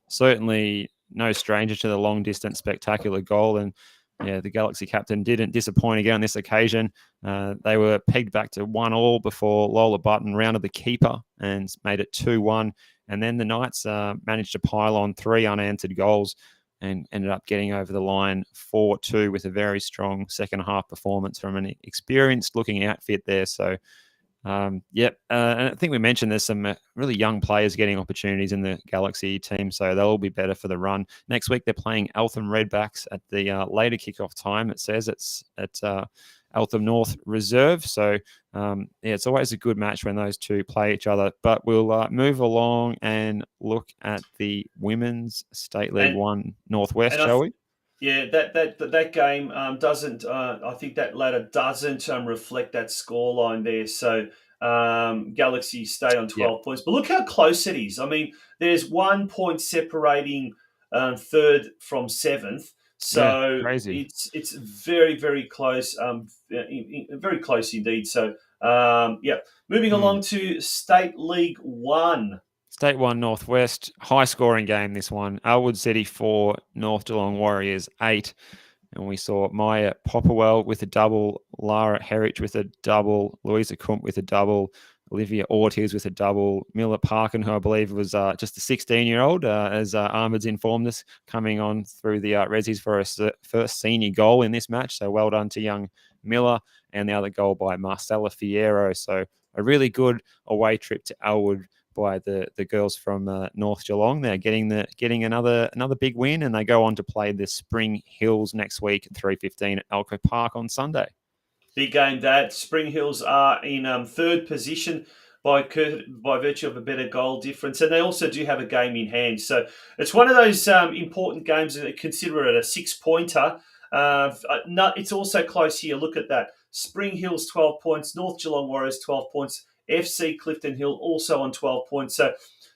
Speaker 2: certainly no stranger to the long-distance spectacular goal. And yeah, the Galaxy captain didn't disappoint again on this occasion. They were pegged back to 1-1 before Lola Button rounded the keeper and made it 2-1. And then the Knights managed to pile on 3 unanswered goals and ended up getting over the line 4-2 with a very strong second half performance from an experienced-looking outfit there. So, and I think we mentioned there's some really young players getting opportunities in the Galaxy team, so they'll all be better for the run. Next week, they're playing Eltham Redbacks at the later kickoff time. It says it's at Eltham North Reserve. So, it's always a good match when those two play each other. But we'll move along and look at the Women's State League 1 Northwest, shall we?
Speaker 1: Yeah, that game doesn't. I think that ladder doesn't reflect that scoreline there. So Galaxy stay on 12 points, but look how close it is. I mean, there's 1 point separating third from seventh. So it's very, very close. Very close indeed. So moving along to State League 1.
Speaker 2: State 1 Northwest, high scoring game this one. Elwood City 4, North Geelong Warriors 8. And we saw Maya Popperwell with a double, Lara Herrich with a double, Louisa Kump with a double, Olivia Ortiz with a double, Miller Parkin, who I believe was just a 16-year-old, as Ahmed's informed us, coming on through the Rezzies for her first senior goal in this match. So well done to young Miller, and the other goal by Marcella Fierro. So a really good away trip to Elwood by the girls from North Geelong. They're getting another big win, and they go on to play the Spring Hills next week at 3:15 at Elko Park on Sunday.
Speaker 1: Big game that. Spring Hills are in third position by virtue of a better goal difference, and they also do have a game in hand. So it's one of those important games that consider it a 6-pointer. It's also close here. Look at that. Spring Hills 12 points, North Geelong Warriors 12 points, FC Clifton Hill also on 12 points. So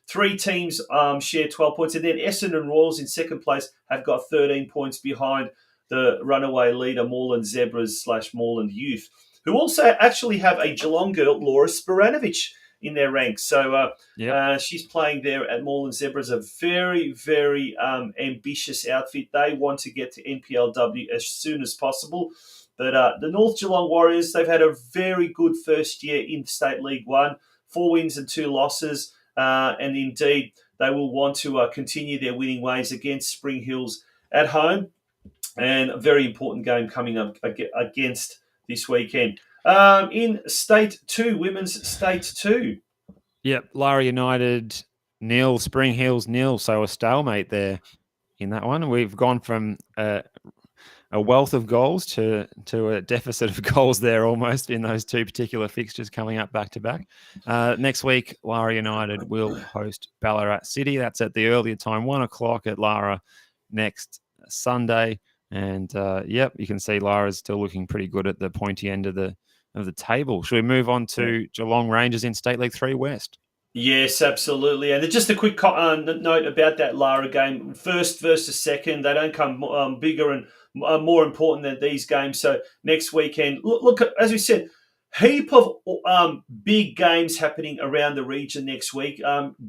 Speaker 1: Three teams share 12 points. And then Essendon Royals in second place have got 13 points behind the runaway leader, Moreland Zebras / Moreland Youth, who also actually have a Geelong girl, Laura Sporanovic, in their ranks. So she's playing there at Moreland Zebras, a very, very ambitious outfit. They want to get to NPLW as soon as possible. But the North Geelong Warriors, they've had a very good first year in State League 1, 4 wins and 2 losses. And indeed, they will want to continue their winning ways against Spring Hills at home. And a very important game coming up against this weekend. In State 2, Women's State 2.
Speaker 2: Yep, Lara United 0, Spring Hills 0. So a stalemate there in that one. We've gone from a wealth of goals to a deficit of goals there almost in those two particular fixtures coming up back to back. Next week, Lara United will host Ballarat City. That's at the earlier time, 1 o'clock at Lara next Sunday. And you can see Lara's still looking pretty good at the pointy end of the table. Should we move on to Geelong Rangers in State League 3 West?
Speaker 1: Yes, absolutely. And just a quick note about that Lara game. First versus second, they don't come bigger and more important than these games. So next weekend, look, as we said, heap of big games happening around the region next week.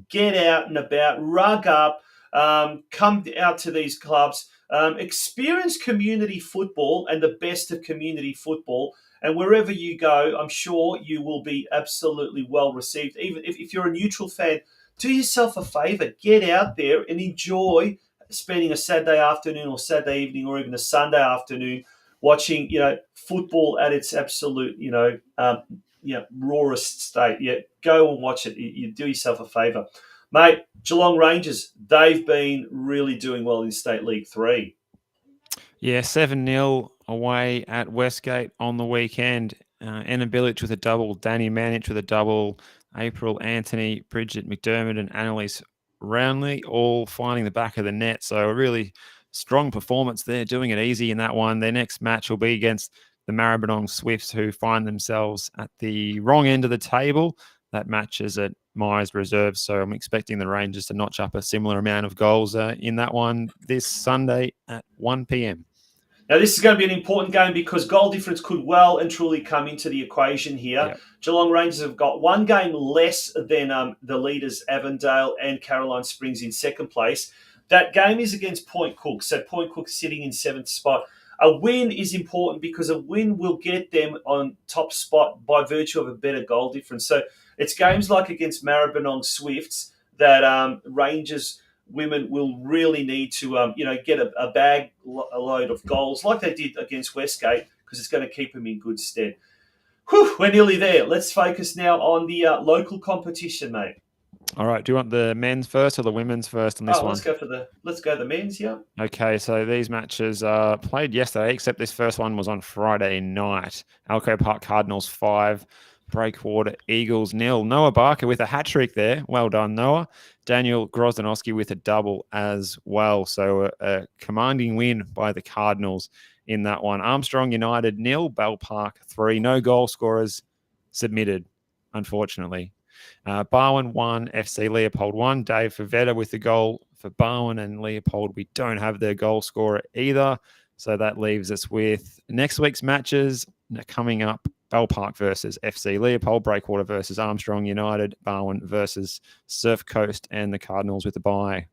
Speaker 1: Get out and about, rug up, come out to these clubs, experience community football and the best of community football. And wherever you go, I'm sure you will be absolutely well received. Even if you're a neutral fan, do yourself a favour. Get out there and enjoy spending a Saturday afternoon or Saturday evening or even a Sunday afternoon watching, football at its absolute, rawest state. Yeah, go and watch it. You do yourself a favour. Mate, Geelong Rangers, they've been really doing well in State League 3.
Speaker 2: Yeah, 7-0 away at Westgate on the weekend. Anna Bilic with a double, Danny Manich with a double, April Anthony, Bridget McDermott and Annalise Roundley all finding the back of the net. So a really strong performance there, doing it easy in that one. Their next match will be against the Maribyrnong Swifts, who find themselves at the wrong end of the table. That match is at Myers Reserve, so I'm expecting the Rangers to notch up a similar amount of goals in that one this Sunday at 1 p.m.
Speaker 1: Now, this is going to be an important game because goal difference could well and truly come into the equation here. Yep. Geelong Rangers have got one game less than the leaders Avondale and Caroline Springs in second place. That game is against Point Cook, so Point Cook sitting in 7th spot. A win is important because a win will get them on top spot by virtue of a better goal difference. So it's games like against Maribyrnong Swifts that Rangers women will really need to, get a bag load of goals like they did against Westgate because it's going to keep them in good stead. Whew, we're nearly there. Let's focus now on the local competition, mate.
Speaker 2: All right. Do you want the men's first or the women's first on this one?
Speaker 1: Let's go the men's, yeah.
Speaker 2: Okay, so these matches played yesterday, except this first one was on Friday night. Alco Park Cardinals 5, Breakwater Eagles 0. Noah Barker with a hat-trick there. Well done, Noah. Daniel Grozdanowski with a double as well. So a commanding win by the Cardinals in that one. Armstrong United 0, Bell Park 3. No goal scorers submitted, unfortunately. Barwon 1, FC Leopold 1. Dave Favetta with the goal for Barwon and Leopold. We don't have their goal scorer either. So that leaves us with next week's matches coming up. Bell Park versus FC Leopold, Breakwater versus Armstrong United, Barwon versus Surf Coast, and the Cardinals with the bye.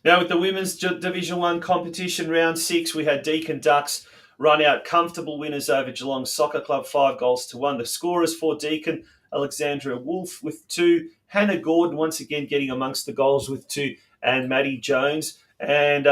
Speaker 1: Now with the Women's Division 1 competition, round 6, we had Deakin Ducks run out comfortable winners over Geelong Soccer Club, 5-1. The scorers for Deakin, Alexandra Wolf with 2, Hannah Gordon once again getting amongst the goals with 2, and Maddie Jones. And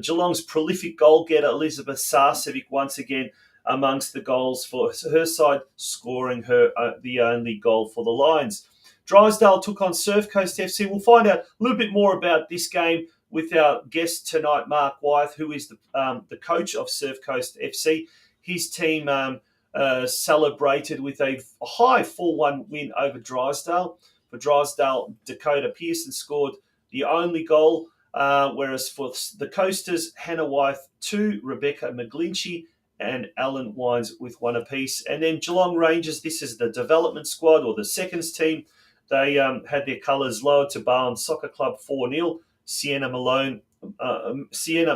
Speaker 1: Geelong's prolific goal getter, Elizabeth Sarcevic, once again amongst the goals for her side, scoring her the only goal for the Lions. Drysdale took on Surf Coast FC. We'll find out a little bit more about this game with our guest tonight, Mark Wyeth, who is the coach of Surf Coast FC. His team celebrated with a high 4-1 win over Drysdale. For Drysdale, Dakota Pearson scored the only goal, whereas for the Coasters, Hannah Wyeth 2, Rebecca McGlinchey and Alan Wines with 1 apiece. And then Geelong Rangers, this is the development squad or the seconds team. they had their colours lowered to Barwon Soccer Club 4-0. Sienna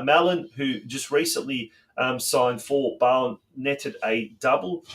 Speaker 1: Mallon, who just recently signed for Barwon, netted a double,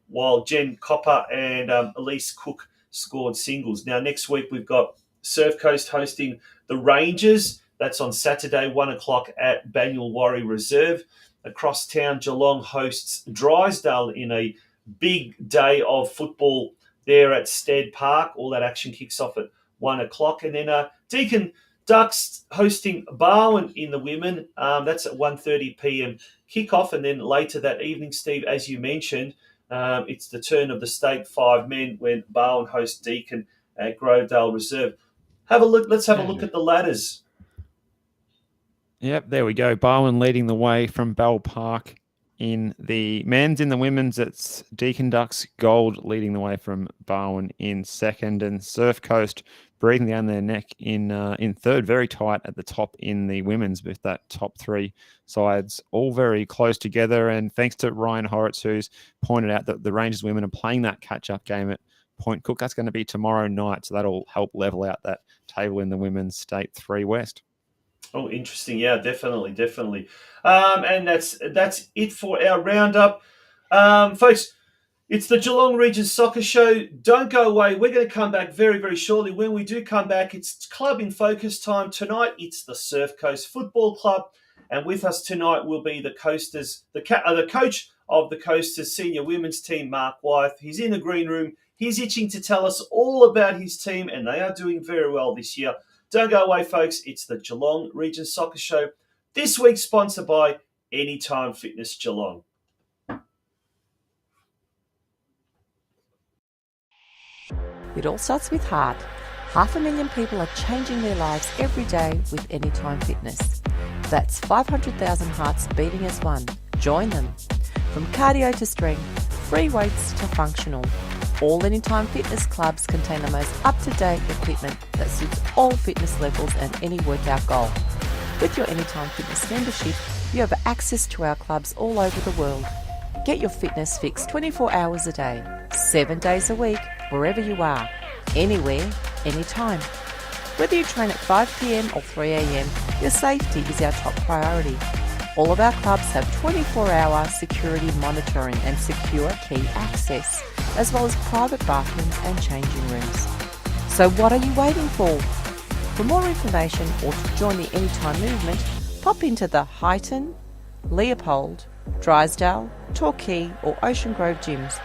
Speaker 1: while Jen Copper and Elise Cook scored singles. Now, next week we've got Surf Coast hosting the Rangers. That's on Saturday, 1 o'clock at Banyulwarri Reserve. Across town, Geelong hosts Drysdale in a big day of football there at Stead Park. All that action kicks off at 1 o'clock. And then Deakin Ducks hosting Barwon in the women. That's at 1:30 p.m. kickoff. And then later that evening, Steve, as you mentioned, it's the turn of the state 5 men when Barwon hosts Deakin at Grovedale Reserve. Have a look. Let's have a look at the ladders.
Speaker 2: Yep, there we go. Barwon leading the way from Bell Park in the men's. In the women's, it's Deakin Ducks Gold leading the way from Barwon in second, and Surf Coast breathing down their neck in third, very tight at the top in the women's, with that top three sides all very close together. And thanks to Ryan Horitz, who's pointed out that the Rangers women are playing that catch-up game at Point Cook. That's going to be tomorrow night, so that'll help level out that table in the women's State 3 West.
Speaker 1: Oh, interesting. Yeah, definitely. And that's it for our roundup. Folks, it's the Geelong Region Soccer Show. Don't go away. We're going to come back very, very shortly. When we do come back, it's Club in Focus time. Tonight, it's the Surf Coast Football Club. And with us tonight will be the Coasters, the coach of the Coasters senior women's team, Mark Wyeth. He's in the green room. He's itching to tell us all about his team, and they are doing very well this year. Don't go away, folks. It's the Geelong Region Soccer Show. This week sponsored by Anytime Fitness Geelong.
Speaker 3: It all starts with heart. 500,000 people are changing their lives every day with Anytime Fitness. That's 500,000 hearts beating as one. Join them. From cardio to strength, free weights to functional. All Anytime Fitness clubs contain the most up-to-date equipment that suits all fitness levels and any workout goal. With your Anytime Fitness membership, you have access to our clubs all over the world. Get your fitness fix 24 hours a day, 7 days a week, wherever you are, anywhere, anytime. Whether you train at 5 p.m. or 3 a.m, your safety is our top priority. All of our clubs have 24-hour security monitoring and secure key access, as well as private bathrooms and changing rooms. So what are you waiting for? For more information or to join the Anytime movement, pop into the Highton, Leopold, Drysdale, Torquay or Ocean Grove gyms.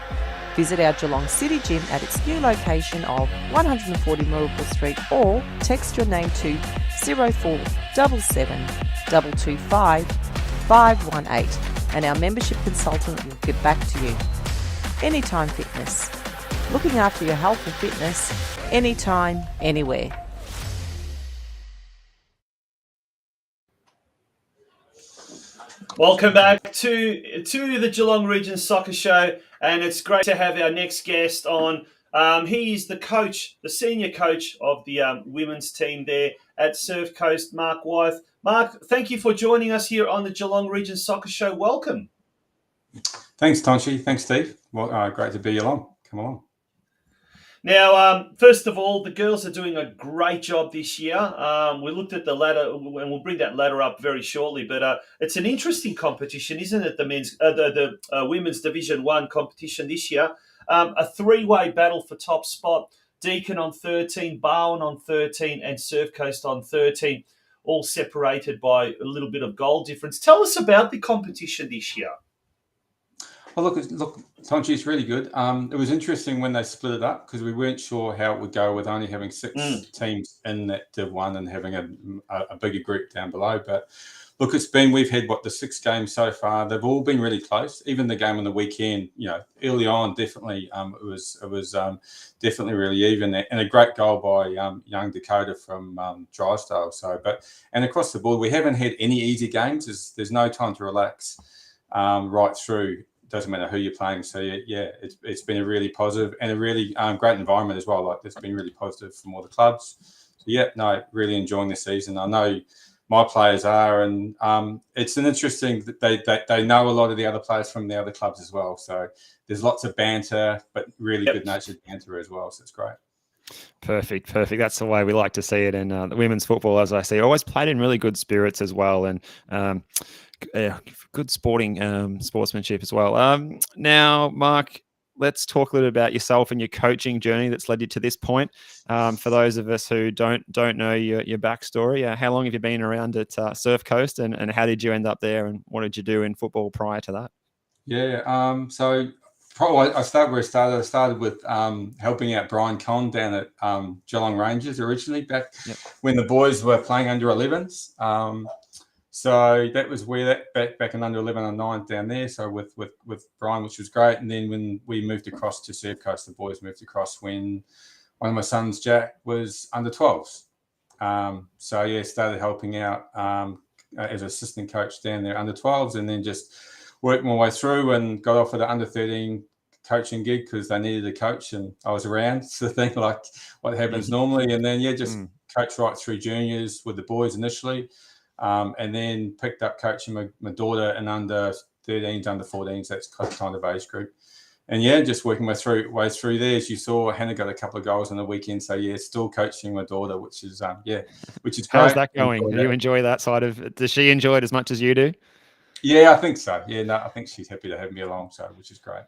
Speaker 3: Visit our Geelong City gym at its new location of 140 Marlborough Street, or text your name to 0477 225 518 and our membership consultant will get back to you. Anytime Fitness. Looking after your health and fitness, anytime, anywhere.
Speaker 1: Welcome back to the Geelong Region Soccer Show, and it's great to have our next guest on. He's the coach, the senior coach of the women's team there at Surf Coast, Mark Wyeth. Mark, thank you for joining us here on the Geelong Region Soccer Show. Welcome.
Speaker 4: Thanks, Tonci. Thanks, Steve. Well, great to be along. Come along.
Speaker 1: Now, first of all, the girls are doing a great job this year. We looked at the ladder, and we'll bring that ladder up very shortly. But it's an interesting competition, isn't it? The women's Division 1 competition this year. A three-way battle for top spot. Deakin on 13, Barwon on 13, and Surf Coast on 13, all separated by a little bit of goal difference. Tell us about the competition this year.
Speaker 4: Well, look, Tonci, it's really good. It was interesting when they split it up because we weren't sure how it would go with only having six teams in that Div 1 and having a bigger group down below. But look, we've had the 6 games so far. They've all been really close. Even the game on the weekend, early on, definitely it was definitely really even, and a great goal by young Dakota from Drysdale. And across the board, we haven't had any easy games. There's no time to relax right through. Doesn't matter who you're playing. So yeah, it's been a really positive and a really great environment as well. Like, it's been really positive from all the clubs. So yeah, no, really enjoying the season. I know my players are, and it's an interesting that they know a lot of the other players from the other clubs as well. So there's lots of banter, but really good natured banter as well. So it's great.
Speaker 2: Perfect. That's the way we like to see it. And the women's football, as I see, always played in really good spirits as well, and good sportsmanship as well. Now, Mark, let's talk a little about yourself and your coaching journey that's led you to this point. For those of us who don't know your backstory, how long have you been around at Surf Coast, and how did you end up there, and what did you do in football prior to that?
Speaker 4: Yeah. So probably I started where I started. I started with helping out Brian Conn down at Geelong Rangers originally, back when the boys were playing under 11s. So that was where that back in under 11 and 9 down there. So with Brian, which was great. And then when we moved across to Surf Coast, the boys moved across when one of my sons, Jack, was under 12s. So yeah, started helping out as assistant coach down there under 12s, and then just worked my way through and got offered an under 13 coaching gig because they needed a coach and I was around, sort of thing, like what happens normally. And then just coach right through juniors with the boys initially, and then picked up coaching my daughter in under 13s, under 14s, that's kind of age group. And just working my way through there. As you saw, Hannah got a couple of goals on the weekend. So still coaching my daughter, which is great.
Speaker 2: How's that going? Do you enjoy that side of? Does she enjoy it as much as you do?
Speaker 4: Yeah, I think so. Yeah, no, I think she's happy to have me along, so which is great.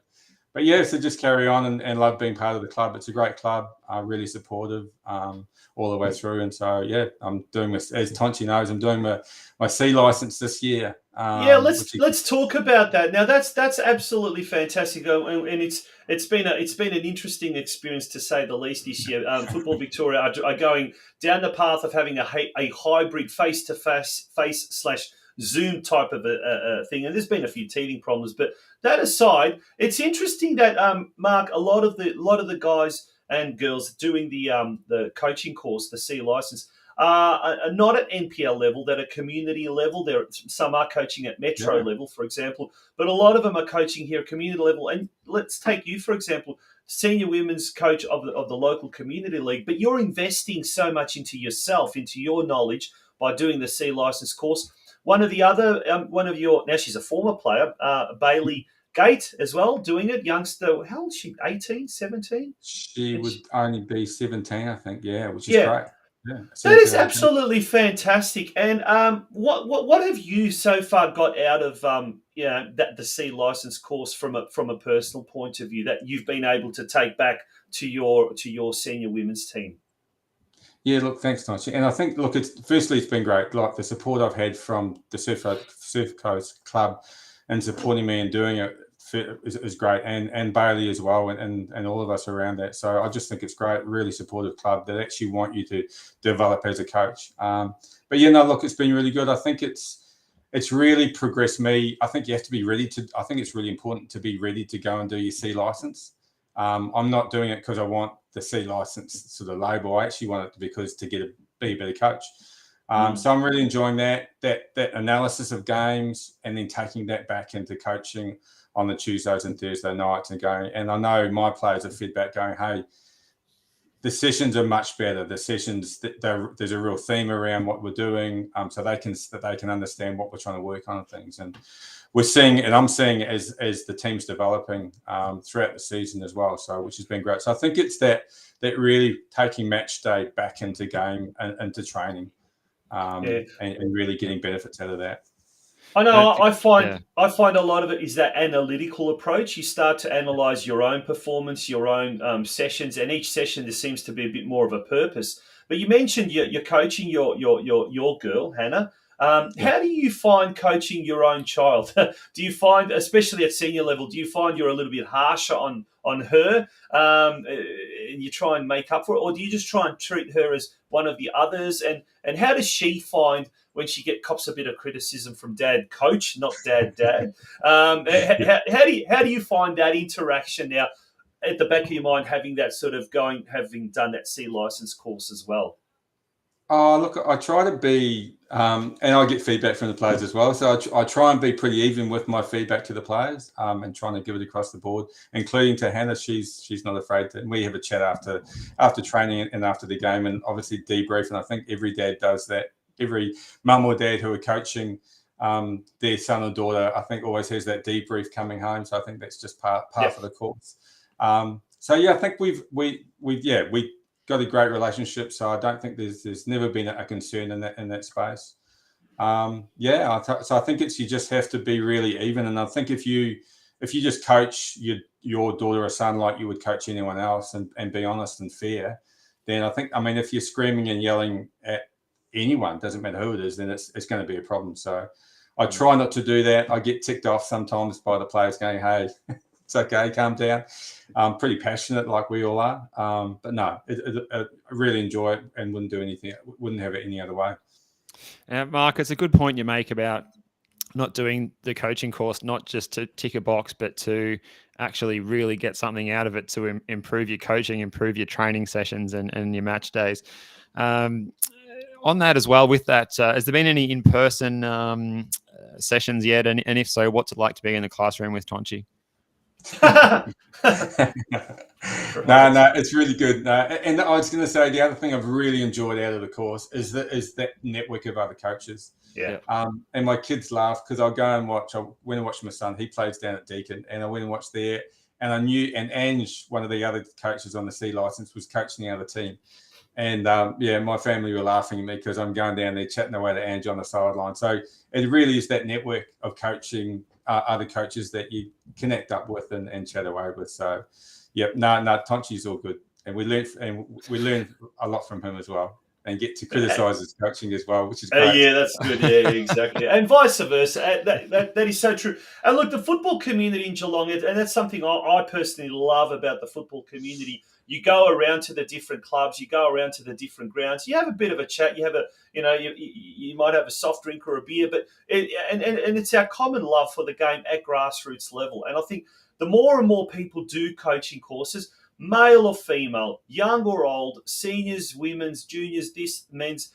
Speaker 4: But so just carry on and love being part of the club. It's a great club, really supportive all the way through. And so I'm doing this, as Tonci knows, I'm doing my C license this year.
Speaker 1: Let's talk about that. Now that's absolutely fantastic, and it's been an interesting experience to say the least this year. Football Victoria are going down the path of having a hybrid face-to-face / Zoom type of a thing, and there's been a few teething problems. But that aside, it's interesting that Mark, a lot of the guys and girls doing the coaching course, the C license, are not at NPL level, that are community level. Some are coaching at Metro level, for example, but a lot of them are coaching here at community level. And let's take you, for example, senior women's coach of the local community league, but you're investing so much into yourself, into your knowledge by doing the C license course. One of your, now she's a former player, Bailey Gate as well, doing it. Youngster, how old is she? 18, 17?
Speaker 4: She would only be 17, I think, which is great. Yeah,
Speaker 1: that is absolutely fantastic. And what have you so far got out of that the C license course from a personal point of view that you've been able to take back to your senior women's team?
Speaker 4: Yeah, look, thanks, Tonci. And I think, look, it's been great. Like the support I've had from the Surf Coast Club and supporting me and doing it is great, and Bailey as well, and all of us around that. So I just think it's great, really supportive club that actually want you to develop as a coach. But look, it's been really good. I think it's really progressed me. I think you have to be ready to. I think it's really important to be ready to go and do your C license. I'm not doing it because I want the C license sort of label. I actually want it because to be a better coach. So I'm really enjoying that analysis of games and then taking that back into coaching on the Tuesdays and Thursday nights and going. And I know my players are fed back going, hey, the sessions are much better. The sessions, there's a real theme around what we're doing, so they can understand what we're trying to work on and things. And we're seeing, and I'm seeing as the team's developing throughout the season as well. So which has been great. So I think it's that really taking match day back into game and into training, and really getting benefits out of that.
Speaker 1: I know. I find a lot of it is that analytical approach. You start to analyze your own performance, your own sessions, and each session there seems to be a bit more of a purpose. But you mentioned you're coaching your girl, Hannah. How do you find coaching your own child? Do you find, especially at senior level, do you find you're a little bit harsher on her, and you try and make up for it, or do you just try and treat her as one of the others? And how does she find when she cops a bit of criticism from dad coach, not dad? How do you find that interaction now at the back of your mind, having that sort of having done that C license course as well?
Speaker 4: Oh, look, I try to be, and I get feedback from the players as well. So I try and be pretty even with my feedback to the players, and trying to give it across the board, including to Hannah. She's not afraid to. And we have a chat after training and after the game, and obviously debrief. And I think every dad does that. Every mum or dad who are coaching their son or daughter, I think, always has that debrief coming home. So I think that's just part of the course. I think we got a great relationship, so I don't think there's never been a concern in that space. So I think you just have to be really even, and I think if you just coach your daughter or son like you would coach anyone else, and be honest and fair, then I mean, if you're screaming and yelling at anyone, doesn't matter who it is, then it's going to be a problem. So I try not to do that. I get ticked off sometimes by the players going, "Hey, it's okay, calm down." I'm pretty passionate, like we all are. But no, I really enjoy it and wouldn't do anything. Wouldn't have it any other way.
Speaker 2: Mark, it's a good point you make about not doing the coaching course, not just to tick a box, but to actually really get something out of it to improve your coaching, improve your training sessions and your match days. On that as well, with that, has there been any in-person sessions yet? And if so, what's it like to be in the classroom with Tonci?
Speaker 4: No, it's really good. And I was going to say, the other thing I've really enjoyed out of the course is that network of other coaches.
Speaker 1: Yeah.
Speaker 4: And my kids laugh because I'll go and watch. I went and watched my son. He plays down at Deakin, and I went and watched there. And I knew, and Ange, one of the other coaches on the C license, was coaching the other team. And my family were laughing at me because I'm going down there chatting away to Ange on the sideline. So it really is that network of coaching other coaches that you connect up with and chat away with. So, Tonci's all good, and we learn a lot from him as well, and get to criticise his coaching as well, which is great.
Speaker 1: Yeah, that's good. Yeah, exactly, and vice versa. That is so true. And look, the football community in Geelong, and that's something I personally love about the football community. You go around to the different clubs, you go around to the different grounds, you have a bit of a chat, you have you might have a soft drink or a beer, but it's our common love for the game at grassroots level. And I think the more and more people do coaching courses, male or female, young or old, seniors, women's, juniors, men's,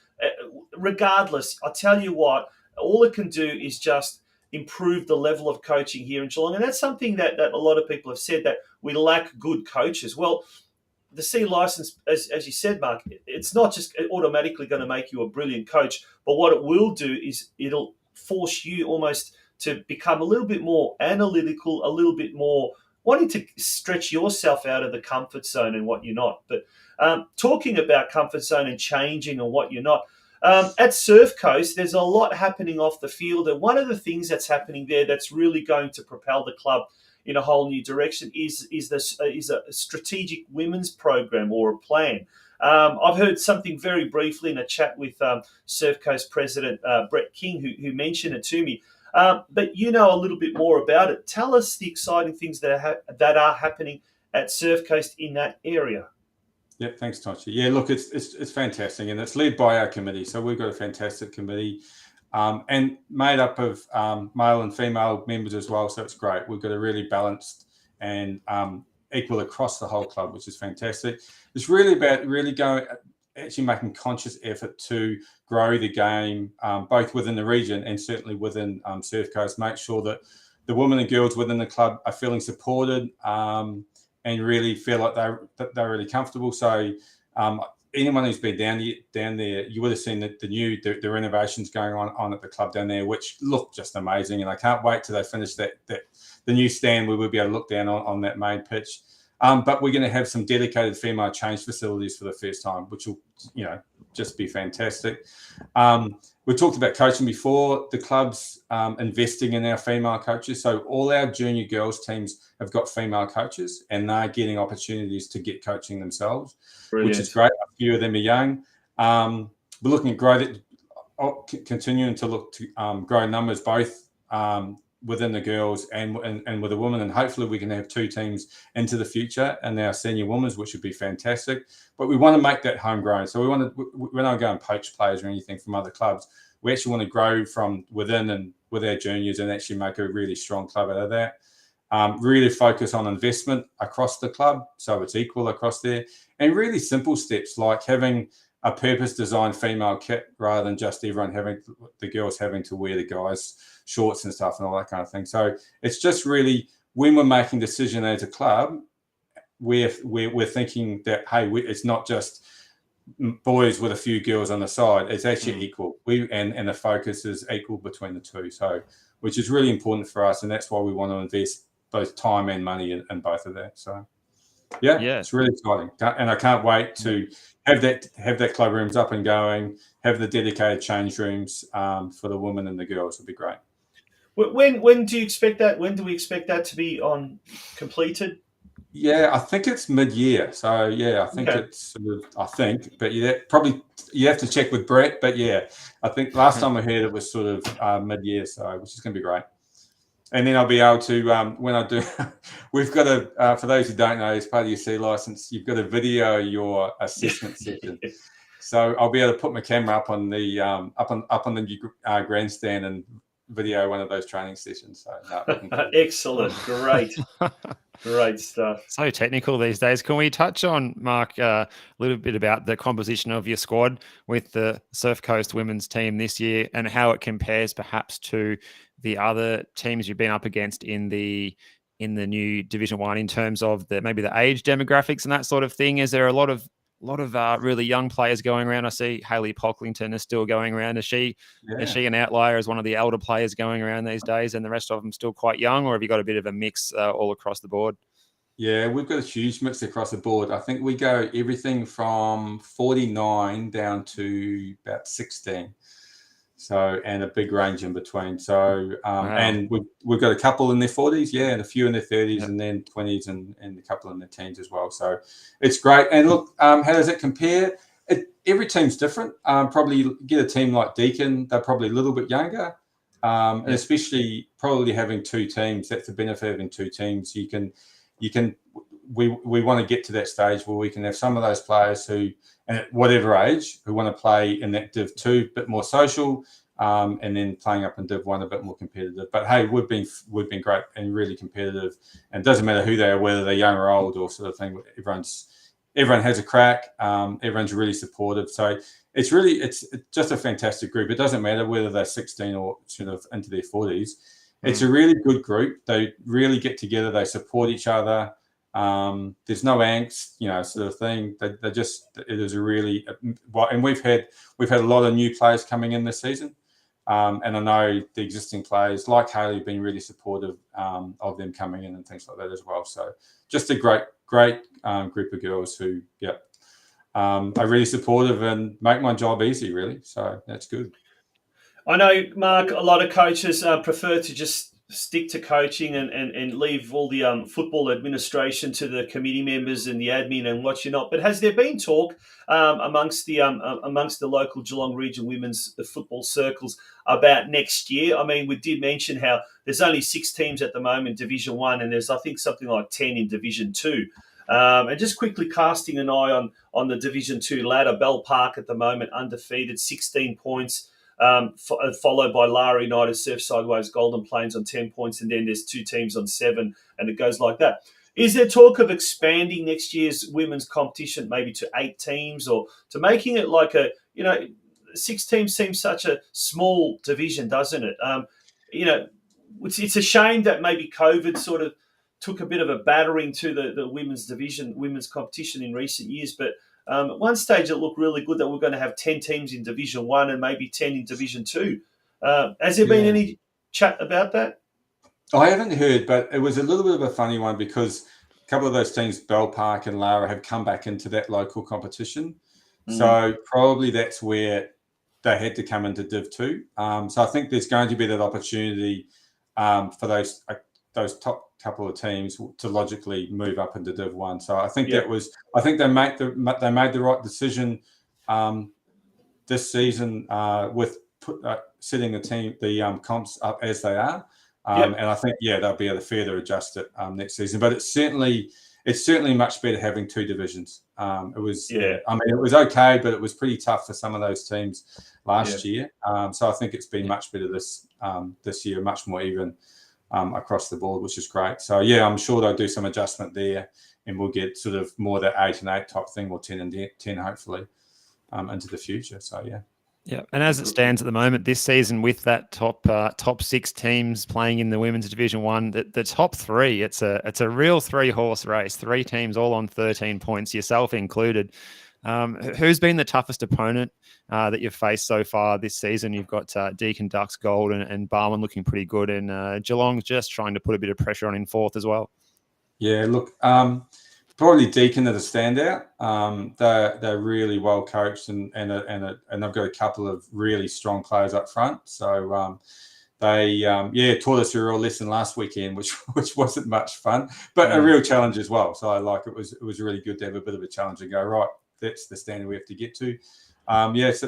Speaker 1: regardless, I tell you what, all it can do is just improve the level of coaching here in Geelong. And that's something that a lot of people have said, that we lack good coaches. Well, the C license, as you said, Mark, it's not just automatically going to make you a brilliant coach, but what it will do is it'll force you almost to become a little bit more analytical, a little bit more wanting to stretch yourself out of the comfort zone and what you're not. But talking about comfort zone and changing and what you're not, at Surf Coast, there's a lot happening off the field. And one of the things that's happening there that's really going to propel the club in a whole new direction is a strategic women's program or a plan. I've heard something very briefly in a chat with Surf Coast President Brett King, who mentioned it to me. But you know a little bit more about it. Tell us the exciting things that are happening at Surf Coast in that area.
Speaker 4: Yeah, thanks, Tonci. Yeah, look, it's fantastic, and it's led by our committee. So we've got a fantastic committee. And made up of male and female members as well, so it's great. We've got a really balanced and equal across the whole club, which is fantastic. It's really about actually making conscious effort to grow the game, both within the region and certainly within Surf Coast. Make sure that the women and girls within the club are feeling supported and really feel like they're really comfortable. So anyone who's been down there, you would have seen the renovations going on at the club down there, which look just amazing. And I can't wait till they finish the new stand where we'll be able to look down on that main pitch. But we're going to have some dedicated female change facilities for the first time, which will, just be fantastic. We talked about coaching before. The club's investing in our female coaches. So all our junior girls teams have got female coaches, and they're getting opportunities to get coaching themselves. Brilliant. Which is great. A few of them are young. We're looking at continuing to look to grow numbers both within the girls and with the women, and hopefully we can have two teams into the future and our senior women's, which would be fantastic. But we want to make that homegrown. So we're not going to poach players or anything from other clubs. We actually want to grow from within and with our juniors and actually make a really strong club out of that. Really focus on investment across the club, so it's equal across there, and really simple steps like having a purpose-designed female kit rather than just everyone the girls having to wear the guys' shorts and stuff and all that kind of thing. So it's just really, when we're making decision as a club, we're thinking that, hey, it's not just boys with a few girls on the side. It's actually equal. And the focus is equal between the two. So, which is really important for us, and that's why we want to invest both time and money in both of that. So. Yeah,
Speaker 2: Yeah.
Speaker 4: it's really exciting, and I can't wait to have that club rooms up and going, have the dedicated change rooms for the women and the girls. It'll be great.
Speaker 1: When do you expect that? When do we expect that to be completed?
Speaker 4: Yeah, I think it's mid-year. So yeah, I think
Speaker 1: Okay.
Speaker 4: it's sort of, but probably you have to check with Brett. But yeah, I think last time I heard it was sort of mid-year, so which is going to be great. And then I'll be able to when I do, we've got a for those who don't know, as part of your C license, you've got to video your assessment session. So I'll be able to put my camera up on the up on the grandstand and video one of those training sessions. So
Speaker 1: Excellent, great stuff.
Speaker 2: So technical these days. Can we touch on, Mark, a little bit about the composition of your squad with the Surf Coast women's team this year and how it compares perhaps to the other teams you've been up against in the new Division 1 in terms of maybe the age demographics and that sort of thing? Is there a lot of really young players going around? I see Hayley Pocklington is still going around. Is she an outlier as one of the elder players going around these days and the rest of them still quite young, or have you got a bit of a mix all across the board?
Speaker 4: Yeah, we've got a huge mix across the board. I think we go everything from 49 down to about 16. So, and a big range in between. So, wow. And we've got a couple in their 40s, yeah, and a few in their 30s, and then 20s, and a couple in their teens as well. So, it's great. And look, how does it compare? Every team's different. Probably get a team like Deakin; they're probably a little bit younger, and especially probably having two teams. That's the benefit of having two teams. We want to get to that stage where we can have some of those players who, and at whatever age, who want to play in that Div 2 a bit more social, and then playing up in Div 1 a bit more competitive. But hey, we've been great and really competitive, and it doesn't matter who they are, whether they're young or old or sort of thing. Everyone has a crack. Everyone's really supportive. So it's just a fantastic group. It doesn't matter whether they're 16 or sort of into their 40s. It's a really good group. They really get together. They support each other. There's no angst, sort of thing. It is a really well, and we've had a lot of new players coming in this season, and I know the existing players like Hayley have been really supportive of them coming in and things like that as well. So just a great group of girls who are really supportive and make my job easy, really. So that's good.
Speaker 1: I know, Mark, a lot of coaches prefer to just stick to coaching and leave all the football administration to the committee members and the admin and what not. But has there been talk amongst the local Geelong region women's football circles about next year? I mean, we did mention how there's only 6 teams at the moment, Division 1, and there's, I think, something like 10 in Division 2. And just quickly casting an eye on the Division 2 ladder, Bell Park at the moment undefeated, 16 points. Followed by Lara United, Surfside Waves, Golden Plains on 10 points, and then there's 2 teams on 7, and it goes like that. Is there talk of expanding next year's women's competition maybe to 8 teams, or to making it like 6 teams seems such a small division, doesn't it? It's a shame that maybe COVID sort of took a bit of a battering to the women's competition in recent years, but at one stage, it looked really good that we're going to have 10 teams in Division 1 and maybe 10 in Division 2. Has there been any chat about that?
Speaker 4: I haven't heard, but it was a little bit of a funny one because a couple of those teams, Bell Park and Lara, have come back into that local competition. So probably that's where they had to come into Div 2. So I think there's going to be that opportunity for those top couple of teams to logically move up into Div 1. So I think they made the right decision this season with setting the comps up as they are. And I think they'll be able to further adjust it next season. But it's certainly much better having 2 divisions. It was it was okay, but it was pretty tough for some of those teams last year. So I think it's been much better this year, much more even across the board, which is great. So I'm sure they'll do some adjustment there, and we'll get sort of more that 8 and 8 type thing, or 10 and 10 hopefully into the future. So
Speaker 2: yeah. And as it stands at the moment this season, with that top 6 teams playing in the women's Division 1, the top 3, it's a real 3-horse race. 3 teams all on 13 points, yourself included. Who's been the toughest opponent that you've faced so far this season? You've got Deakin Ducks Gold and Barwon looking pretty good, and Geelong's just trying to put a bit of pressure on in 4th as well.
Speaker 4: Yeah, look, Probably Deakin are the standout. They're really well coached and they've got a couple of really strong players up front. So they taught us a real lesson last weekend, which wasn't much fun, but a real challenge as well. So it was really good to have a bit of a challenge and go, right, that's the standard we have to get to.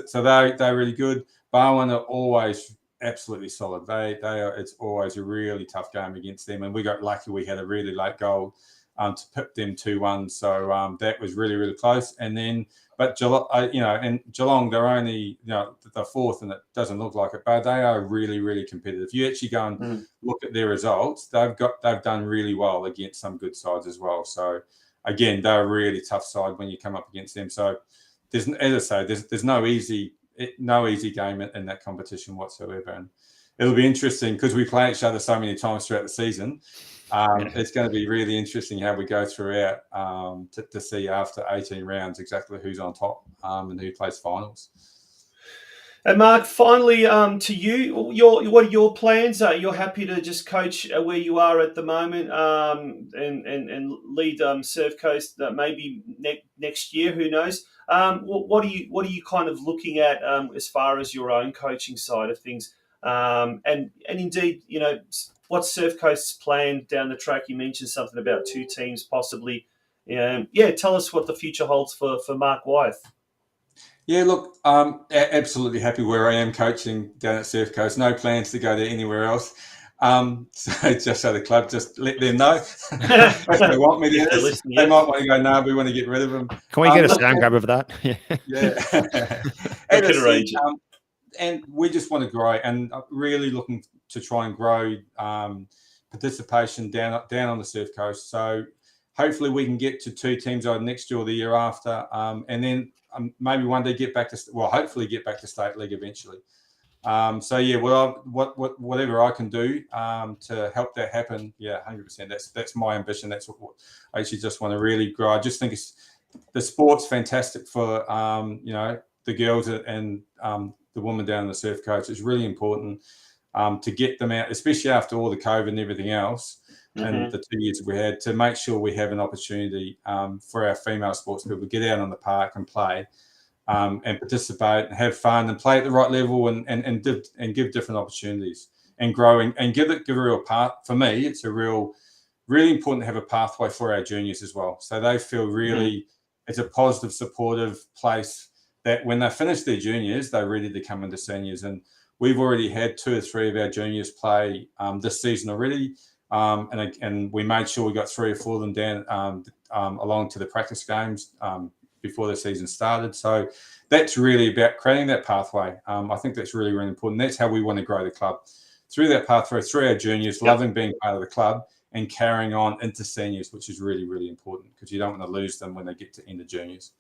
Speaker 4: So they're really good. Barwon are always absolutely solid. It's always a really tough game against them, and we got lucky. We had a really late goal to pip them 2-1. So that was really, really close. And then, but Geelong, and Geelong, they're only, the fourth, and it doesn't look like it, but they are really, really competitive. You actually go and look at their results. They've done really well against some good sides as well. So again, they're a really tough side when you come up against them. So there's no easy game in that competition whatsoever. And it'll be interesting because we play each other so many times throughout the season. It's going to be really interesting how we go throughout to see after 18 rounds exactly who's on top and who plays finals.
Speaker 1: And Mark, finally, to you, what are your plans? You're happy to just coach where you are at the moment and lead Surf Coast maybe next year? Who knows? What are you kind of looking at as far as your own coaching side of things? And indeed, what's Surf Coast's plan down the track? You mentioned something about 2 teams possibly. Tell us what the future holds for Mark Wyeth.
Speaker 4: Yeah, look, absolutely happy where I am coaching down at Surf Coast. No plans to go there anywhere else. So just so the club, just let them know if they want me to. They might want to go, no, we want to get rid of them.
Speaker 2: Can we get a sound grab of that?
Speaker 4: Yeah. And we just want to grow and really looking to try and grow participation down on the Surf Coast. So hopefully we can get to 2 teams either next year or the year after, and then maybe one day hopefully get back to State League eventually. Whatever I can do to help that happen, 100%. That's my ambition. That's what I actually just want to really grow. I just think the sport's fantastic for the girls and the women down on the Surf Coast. It's really important to get them out, especially after all the COVID and everything else. And the 2 years we had, to make sure we have an opportunity for our female sports people to get out on the park and play and participate and have fun and play at the right level and give different opportunities and growing and give a real path. For me, it's really important to have a pathway for our juniors as well. So they feel really it's a positive, supportive place that when they finish their juniors, they're ready to come into seniors. And we've already had 2 or 3 of our juniors play this season already. And we made sure we got 3 or 4 of them down along to the practice games before the season started. So that's really about creating that pathway. I think that's really, really important. That's how we want to grow the club, through that pathway, through our juniors, loving being part of the club and carrying on into seniors, which is really, really important because you don't want to lose them when they get to end of juniors.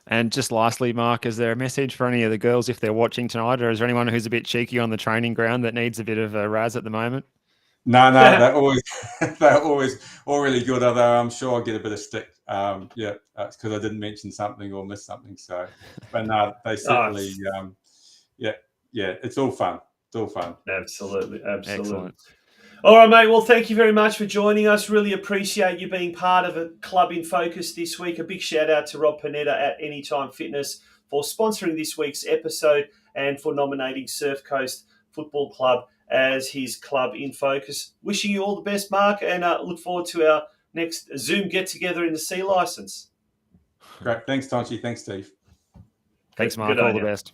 Speaker 2: And just lastly, Mark, is there a message for any of the girls if they're watching tonight, or is there anyone who's a bit cheeky on the training ground that needs a bit of a razz at the moment?
Speaker 4: No, they're always all really good. Although I'm sure I'll get a bit of stick. It's because I didn't mention something or miss something. So, but no, they certainly, it's all fun. It's all fun.
Speaker 1: Absolutely.
Speaker 2: Excellent.
Speaker 1: All right, mate. Well, thank you very much for joining us. Really appreciate you being part of a Club in Focus this week. A big shout out to Rob Panetta at Anytime Fitness for sponsoring this week's episode and for nominating Surf Coast Football Club as his Club in Focus. Wishing you all the best, Mark, and look forward to our next Zoom get-together in the C licence.
Speaker 4: Great. Thanks, Tonci. Thanks, Steve.
Speaker 2: Thanks, Mark. All the best.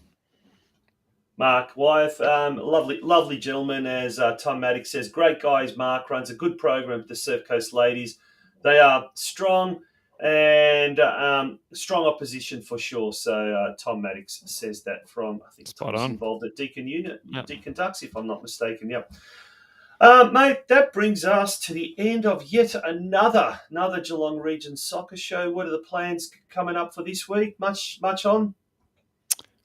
Speaker 1: Mark Wyeth, lovely gentleman, as Tom Maddox says. Great guys. Mark runs a good program with the Surf Coast ladies. They are strong and strong opposition for sure. So Tom Maddox says that from, I think, Tom's involved at Deakin Unit, Deakin Ducks, if I'm not mistaken. Yep. Mate, that brings us to the end of yet another Geelong Region soccer show. What are the plans coming up for this week? Much on?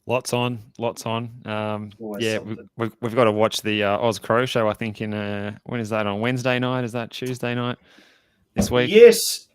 Speaker 2: Lots on. We've got to watch the Oz Crow show, I think, in when is that, on Wednesday night? Is that Tuesday night this week?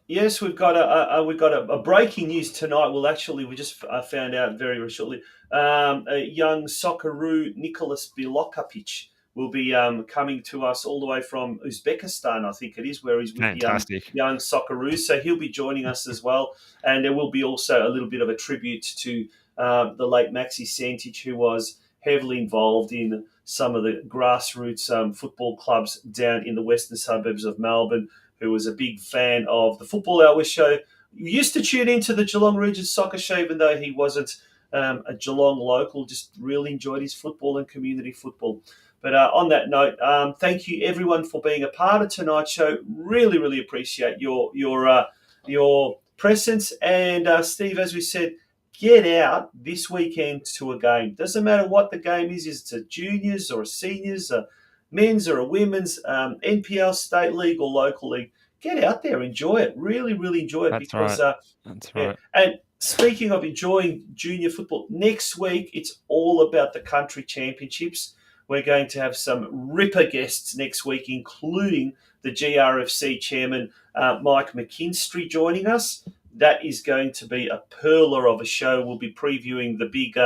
Speaker 1: Yes, we've got a breaking news tonight. Well, actually, we just found out very, very shortly. A young Socceroo Nicholas Bilokapic will be coming to us all the way from Uzbekistan, I think it is, where he's with
Speaker 2: Fantastic.
Speaker 1: the young Socceroos. So he'll be joining us as well. And there will be also a little bit of a tribute to the late Maxi Santic, who was heavily involved in some of the grassroots football clubs down in the western suburbs of Melbourne, who was a big fan of the Football Hour show. He used to tune into the Geelong Region Soccer Show, even though he wasn't a Geelong local, just really enjoyed his football and community football. But on that note, thank you everyone for being a part of tonight's show. Really, really appreciate your presence. And Steve, as we said, get out this weekend to a game. Doesn't matter what the game is it's a juniors or a seniors, a men's or a women's, NPL, state league or local league. Get out there, enjoy it. Really, really enjoy it.
Speaker 2: That's
Speaker 1: because
Speaker 2: right. That's right.
Speaker 1: And speaking of enjoying junior football, next week it's all about the country championships. We're going to have some ripper guests next week, including the GRFC chairman, Mike McKinstry, joining us. That is going to be a perler of a show. We'll be previewing the big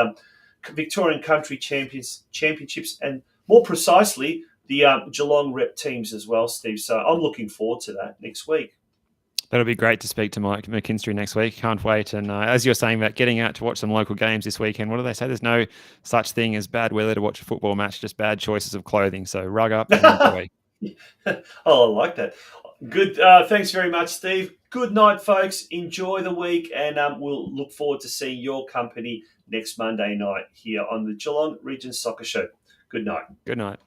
Speaker 1: Victorian Country Championships and, more precisely, the Geelong rep teams as well, Steve. So I'm looking forward to that next week.
Speaker 2: That'll be great to speak to Mike McKinstry next week. Can't wait. And as you're saying about getting out to watch some local games this weekend, what do they say? There's no such thing as bad weather to watch a football match, just bad choices of clothing. So rug up and enjoy.
Speaker 1: Oh, I like that. Good. Thanks very much, Steve. Good night, folks. Enjoy the week, and we'll look forward to seeing your company next Monday night here on the Geelong Region Soccer Show. Good night.
Speaker 2: Good night.